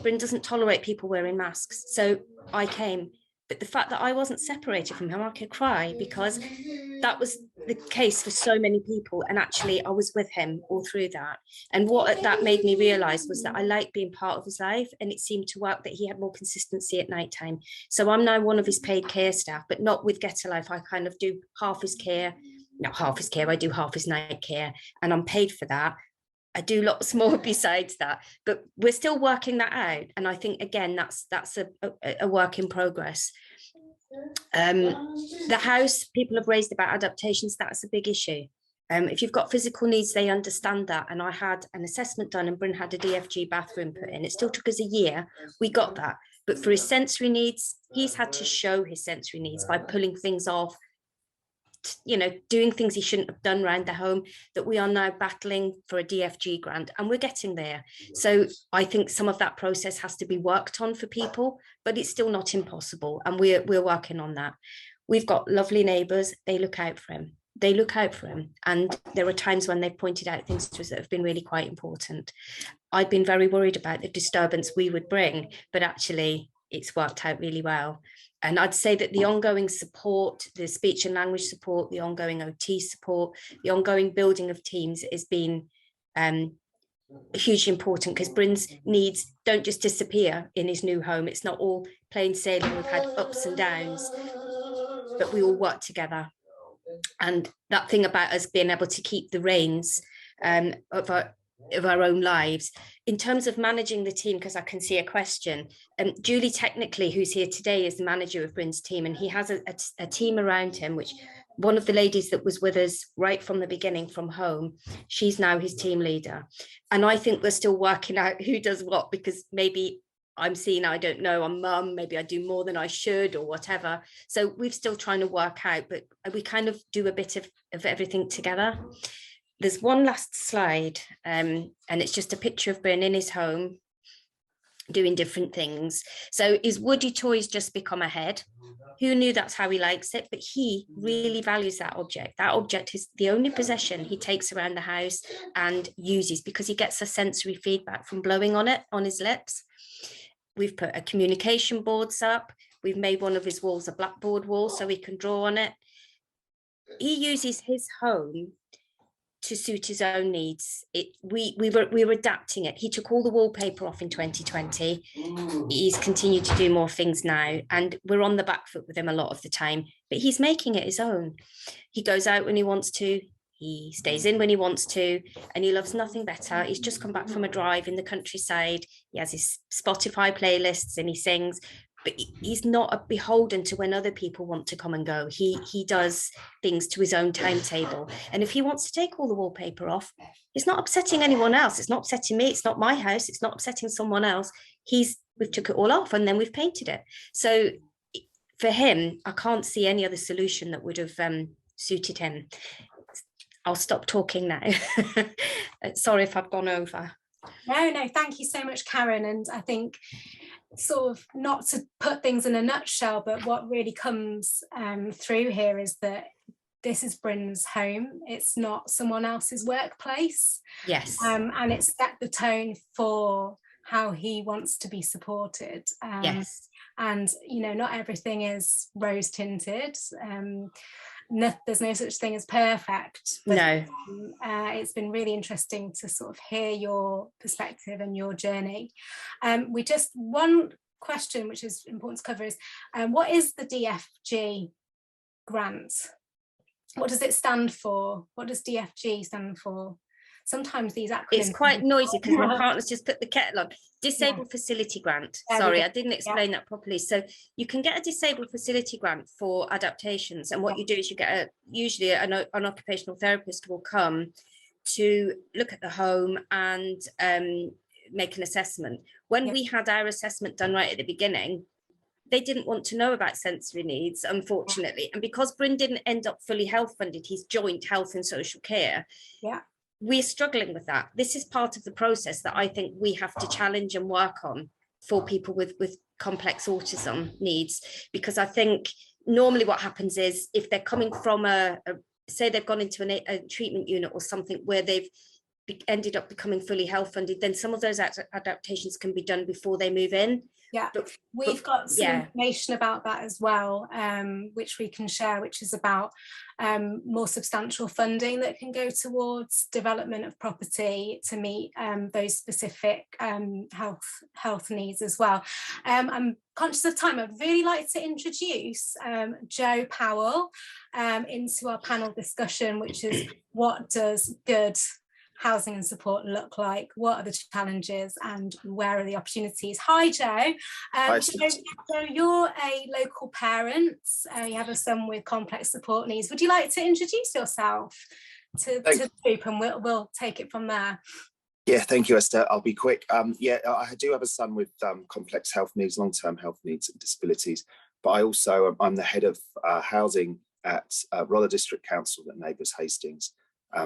Bryn doesn't tolerate people wearing masks, so I came. But the fact that I wasn't separated from him, I could cry, because that was the case for so many people. And actually, I was with him all through that. And what that made me realise was that I liked being part of his life, and it seemed to work that he had more consistency at night time. So I'm now one of his paid care staff, but not with Get a Life. I kind of do half his care. Not half his care, I do half his night care, and I'm paid for that. I do lots more besides that, but we're still working that out. And I think, again, that's a work in progress. The house, people have raised about adaptations. That's a big issue. If you've got physical needs, they understand that. And I had an assessment done, and Bryn had a DFG bathroom put in. It still took us a year. We got that. But for his sensory needs, he's had to show his sensory needs by pulling things off, doing things he shouldn't have done around the home, that we are now battling for a DFG grant, and we're getting there. So I think some of that process has to be worked on for people, but it's still not impossible, and we're working on that. We've got lovely neighbours. They look out for him. And there are times when they've pointed out things to us that have been really quite important. I've been very worried about the disturbance we would bring, but actually it's worked out really well. And I'd say that the ongoing support, the speech and language support, the ongoing OT support, the ongoing building of teams has been hugely important, because Bryn's needs don't just disappear in his new home. It's not all plain sailing. We've had ups and downs, but we all work together. And that thing about us being able to keep the reins of our own lives. In terms of managing the team, because I can see a question, Julie, technically, who's here today, is the manager of Bryn's team, and he has a team around him, which one of the ladies that was with us right from the beginning from home, she's now his team leader. And I think we're still working out who does what, because maybe I'm seen, I don't know, I'm mum, maybe I do more than I should or whatever. So we're still trying to work out, but we kind of do a bit of everything together. There's one last slide, and it's just a picture of Bryn in his home doing different things. So his Woody toys just become a head. Who knew that's how he likes it? But he really values that object. That object is the only possession he takes around the house and uses, because he gets a sensory feedback from blowing on it on his lips. We've put a communication boards up. We've made one of his walls a blackboard wall so he can draw on it. He uses his home to suit his own needs. We were adapting it. He took all the wallpaper off in 2020. He's continued to do more things now, and we're on the back foot with him a lot of the time, but he's making it his own. He goes out when he wants to, he stays in when he wants to, and he loves nothing better. He's just come back from a drive in the countryside. He has his Spotify playlists and he sings, but he's not beholden to when other people want to come and go. He does things to his own timetable. And if he wants to take all the wallpaper off, it's not upsetting anyone else. It's not upsetting me. It's not my house. It's not upsetting someone else. We've took it all off and then we've painted it. So for him, I can't see any other solution that would have suited him. I'll stop talking now. Sorry if I've gone over. No, thank you so much, Karen. And I think sort of, not to put things in a nutshell, but what really comes through here is that this is Bryn's home. It's not someone else's workplace. Yes. And it's set the tone for how he wants to be supported. Yes. And, you know, not everything is rose tinted. There's no such thing as perfect. But, no. It's been really interesting to sort of hear your perspective and your journey. We just, one question which is important to cover is, what is the DFG grant? What does it stand for? What does DFG stand for? Sometimes these acronyms... It's quite noisy because my partner's just put the kettle on. Disabled Facility Grant. Sorry, I didn't explain that properly. So you can get a disabled facility grant for adaptations. And what you do is you get usually an occupational therapist will come to look at the home and make an assessment. When we had our assessment done right at the beginning, they didn't want to know about sensory needs, unfortunately. And because Bryn didn't end up fully health funded, he's joint health and social care. Yeah. We're struggling with that. This is part of the process that I think we have to challenge and work on for people with complex autism needs, because I think normally what happens is if they're coming from say they've gone into a treatment unit or something where they've ended up becoming fully health funded, then some of those adaptations can be done before they move in. Yeah, we've got some information about that as well, which we can share, which is about more substantial funding that can go towards development of property to meet those specific health needs as well. I'm conscious of time. I'd really like to introduce Jo Powell into our panel discussion, which is, what does good housing and support look like? What are the challenges and where are the opportunities? Hi, Jo. So you're a local parent. You have a son with complex support needs. Would you like to introduce yourself to the group, and we'll take it from there? Yeah, thank you, Esther. I'll be quick. Yeah, I do have a son with complex health needs, long-term health needs and disabilities, but I'm the head of housing at Rother District Council at Neighbours Hastings.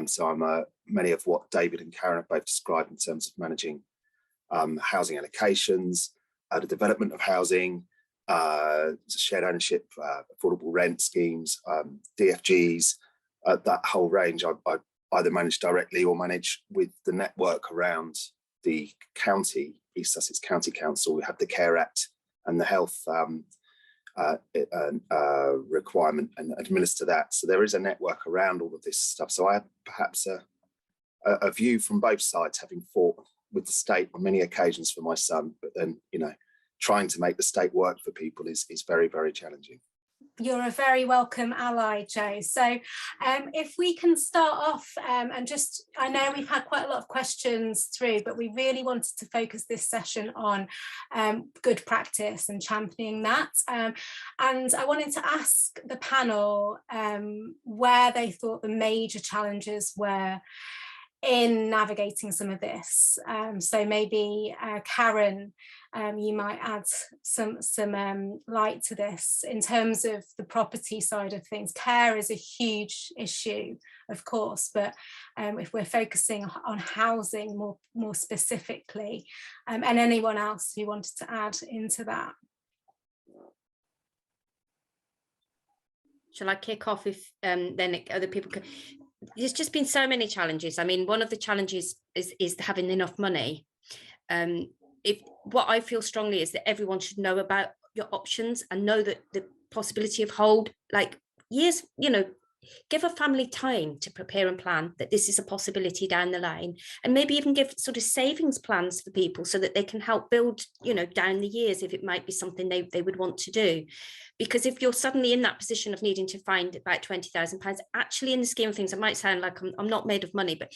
So I'm many of what David and Karen have both described in terms of managing housing allocations, the development of housing, shared ownership, affordable rent schemes, DFGs, that whole range. I either manage directly or manage with the network around the county, East Sussex County Council. We have the Care Act and the health requirement and administer that. So there is a network around all of this stuff. So I have perhaps a view from both sides, having fought with the state on many occasions for my son, but then, you know, trying to make the state work for people is very, very challenging. You're a very welcome ally, Jo. So if we can start off and just, I know we've had quite a lot of questions through, but we really wanted to focus this session on good practice and championing that. And I wanted to ask the panel where they thought the major challenges were in navigating some of this. So maybe Karen, you might add some light to this in terms of the property side of things. Care is a huge issue, of course, but if we're focusing on housing more specifically, and anyone else who wanted to add into that. Shall I kick off if then other people can? There's just been so many challenges. I mean, one of the challenges is having enough money. What I feel strongly is that everyone should know about your options and know that the possibility of hold, like years, you know, give a family time to prepare and plan that this is a possibility down the line, and maybe even give sort of savings plans for people so that they can help build, you know, down the years if it might be something they would want to do. Because if you're suddenly in that position of needing to find about £20,000, actually in the scheme of things, it might sound like I'm not made of money, but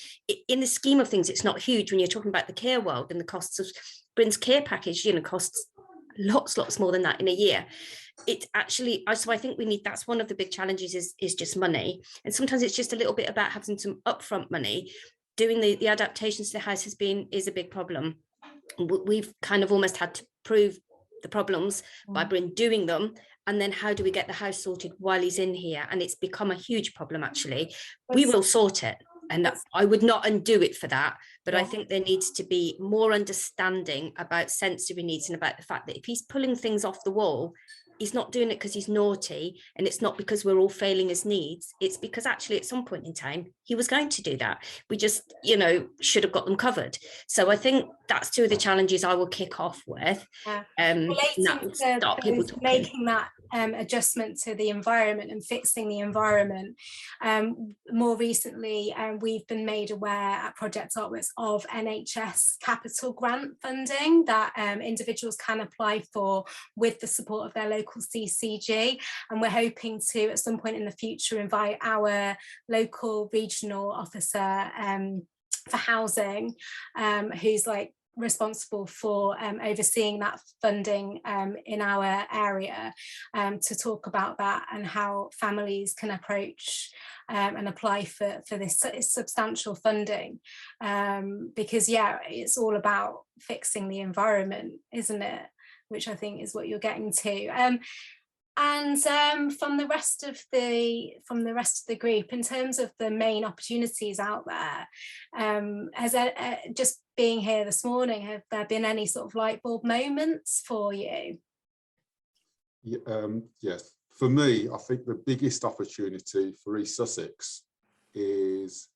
in the scheme of things, it's not huge when you're talking about the care world, and the costs of Britain's care package, you know, costs lots more than that in a year. It actually, so I think we need, that's one of the big challenges is just money. And sometimes it's just a little bit about having some upfront money. Doing the adaptations to the house is a big problem. We've kind of almost had to prove the problems by doing them. And then how do we get the house sorted while he's in here? And it's become a huge problem, actually. We will sort it. And I would not undo it for that. But I think there needs to be more understanding about sensory needs and about the fact that if he's pulling things off the wall, he's not doing it because he's naughty, and it's not because we're all failing his needs. It's because actually at some point in time he was going to do that. We just, you know, should have got them covered. So I think that's two of the challenges I will kick off with. Making that adjustment to the environment and fixing the environment. More recently, we've been made aware at Project Artworks of NHS capital grant funding that individuals can apply for with the support of their local CCG, and we're hoping to at some point in the future invite our local regional officer for housing, who's like responsible for overseeing that funding in our area, to talk about that and how families can approach and apply for this substantial funding, because it's all about fixing the environment, isn't it? Which I think is what you're getting to. And from the rest of the group, in terms of the main opportunities out there, has just being here this morning, have there been any sort of light bulb moments for you? Yes, for me, I think the biggest opportunity for East Sussex is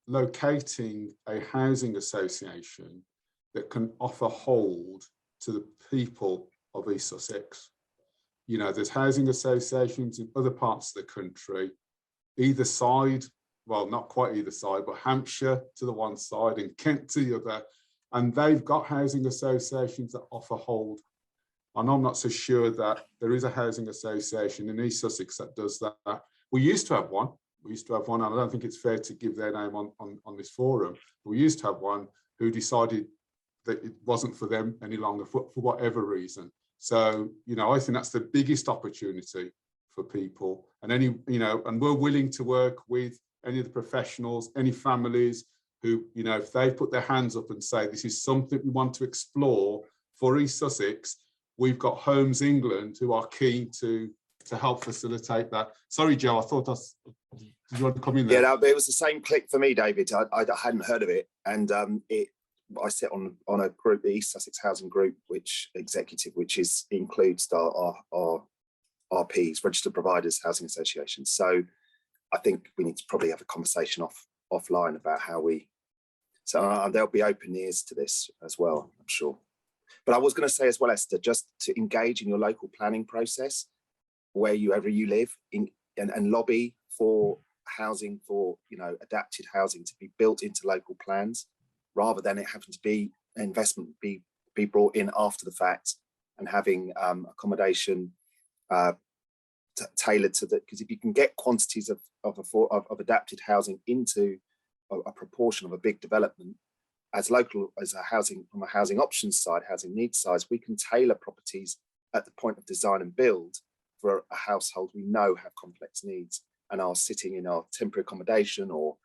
locating a housing association that can offer hold to the people of East Sussex. You know, there's housing associations in other parts of the country, either side, well, not quite either side, but Hampshire to the one side and Kent to the other, and they've got housing associations that offer hold. And I'm not so sure that there is a housing association in East Sussex that does that. We used to have one, and I don't think it's fair to give their name on this forum. We used to have one who decided that it wasn't for them any longer for whatever reason. So, you know, I think that's the biggest opportunity for people, and and we're willing to work with any of the professionals, any families who, you know, if they put their hands up and say, this is something we want to explore for East Sussex, we've got Homes England who are keen to help facilitate that. Sorry, Joe, I thought did you want to come in there? Yeah, no, it was the same click for me, David. I hadn't heard of it, and I sit on a group, the East Sussex Housing Group, which includes our RPs, Registered Providers Housing Associations. So I think we need to probably have a conversation offline about how we. So there'll be open ears to this as well, I'm sure. But I was going to say as well, Esther, just to engage in your local planning process, wherever you live, and lobby for housing, for adapted housing to be built into local plans, rather than it having to be investment be brought in after the fact, and having accommodation tailored to that. Because if you can get quantities of adapted housing into a proportion of a big development, as a housing, from a housing options side, housing needs side, we can tailor properties at the point of design and build for a household we know have complex needs and are sitting in our temporary accommodation or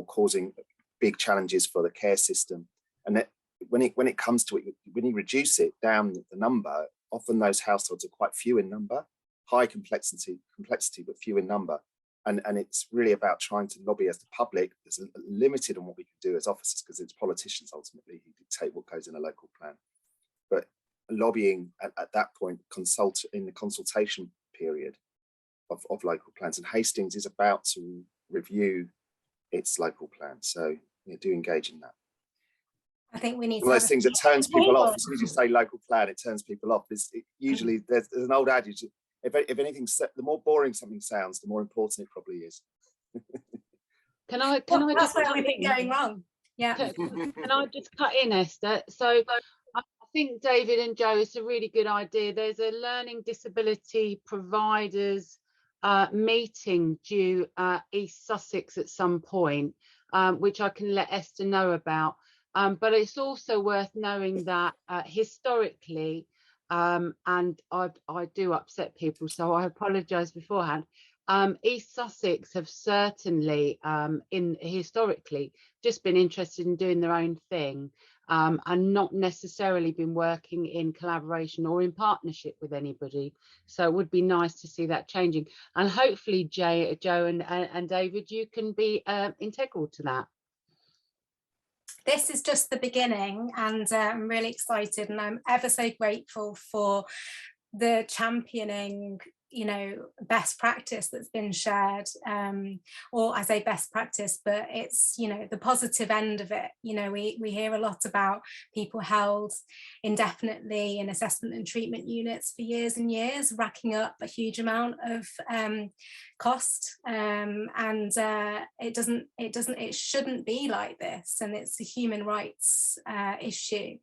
causing big challenges for the care system. And that when it comes to it, when you reduce it down the number, often those households are quite few in number, high complexity, but few in number. And it's really about trying to lobby as the public. There's limited on what we can do as officers, because it's politicians ultimately who dictate what goes in a local plan. But lobbying at that point, in the consultation period of local plans, and Hastings is about to review its local plan. So do engage in that. I think we need one to of those have things that turns people off. As soon as you say local plan, it turns people off. Usually there's an old adage, if anything, the more boring something sounds, the more important it probably is. Can I that's just where cut we've been in? going wrong. Yeah. Can I just cut in, Esther? So I think David and Joe, it's a really good idea. There's a learning disability providers meeting due at East Sussex at some point, which I can let Esther know about. But it's also worth knowing that historically, and I do upset people, so I apologise beforehand. East Sussex have certainly historically just been interested in doing their own thing, and not necessarily been working in collaboration or in partnership with anybody. So it would be nice to see that changing, and hopefully Joe and David, you can be integral to that. This is just the beginning, and I'm really excited, and I'm ever so grateful for the championing, you know, best practice that's been shared, or I say best practice, but it's, you know, the positive end of it. You know, we hear a lot about people held indefinitely in assessment and treatment units for years and years, racking up a huge amount of cost, and it shouldn't be like this, and it's a human rights issue.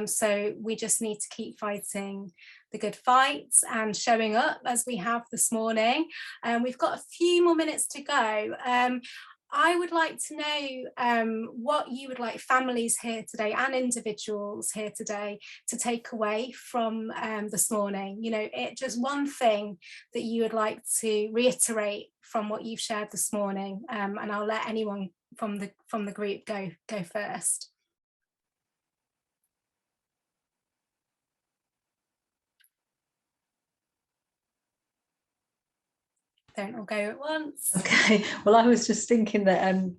So we just need to keep fighting the good fights and showing up as we have this morning. We've got a few more minutes to go. I would like to know what you would like families here today and individuals here today to take away from this morning. You know, just one thing that you would like to reiterate from what you've shared this morning, and I'll let anyone from the group go first. Don't all go at once. Okay, well, I was just thinking that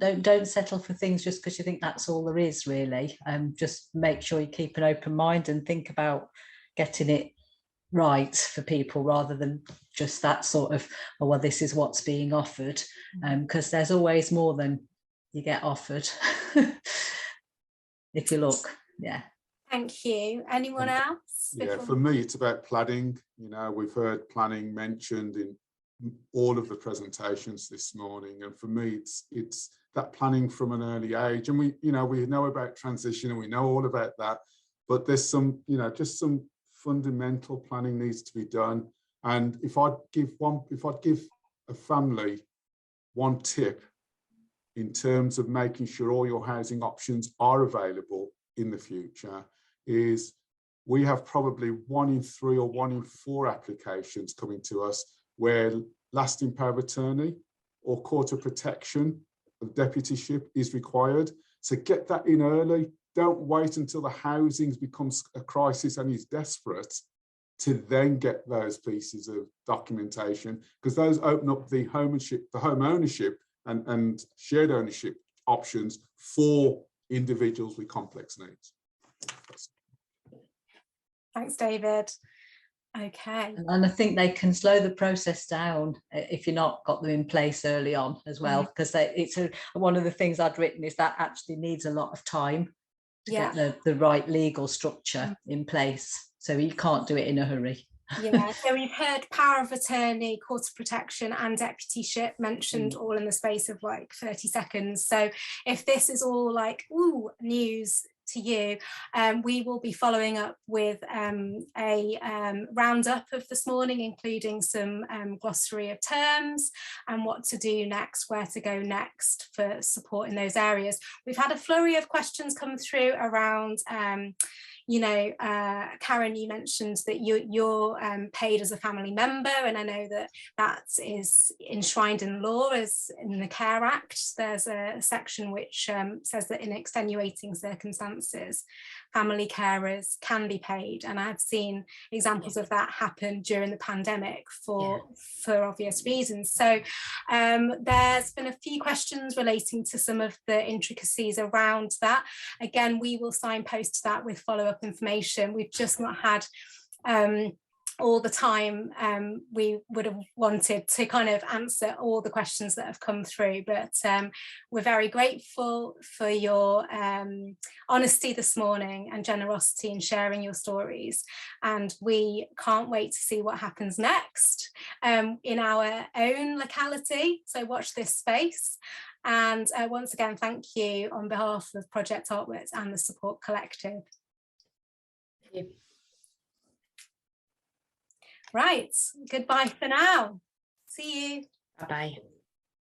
don't settle for things just because you think that's all there is, really. Just make sure you keep an open mind and think about getting it right for people, rather than just that sort of, oh well, this is what's being offered, because there's always more than you get offered. If you look. Yeah. Thank you. Anyone else? Yeah, for me, it's about planning. You know, we've heard planning mentioned in all of the presentations this morning, and for me, it's that planning from an early age. And we know about transition, and we know all about that, but there's some, you know, just some fundamental planning needs to be done. And if I'd give a family one tip in terms of making sure all your housing options are available in the future, is we have probably 1 in 3 or 1 in 4 applications coming to us where lasting power of attorney or court of protection of deputyship is required. So get that in early. Don't wait until the housing becomes a crisis and is desperate to then get those pieces of documentation, because those open up the home ownership and shared ownership options for individuals with complex needs. Thanks, David. Okay. And I think they can slow the process down if you're not got them in place early on as well, because one of the things I'd written is that actually needs a lot of time to get the right legal structure in place. So you can't do it in a hurry. Yeah, so we've heard power of attorney, court of protection and deputyship mentioned all in the space of like 30 seconds. So if this is all like, ooh, news to you, we will be following up with a roundup of this morning, including some glossary of terms and what to do next, where to go next for support in those areas. We've had a flurry of questions come through around you know, Karen, you mentioned that you're paid as a family member, and I know that that is enshrined in law as in the Care Act. There's a section which says that in extenuating circumstances, family carers can be paid, and I had seen examples of that happen during the pandemic for obvious reasons. So there's been a few questions relating to some of the intricacies around that. Again, we will signpost that with follow-up information. We've just not had all the time we would have wanted to kind of answer all the questions that have come through, but we're very grateful for your honesty this morning and generosity in sharing your stories, and we can't wait to see what happens next in our own locality, so watch this space. And once again, thank you on behalf of Project Artworks and the Support Collective. Thank you. Right, goodbye for now. See you. Bye-bye.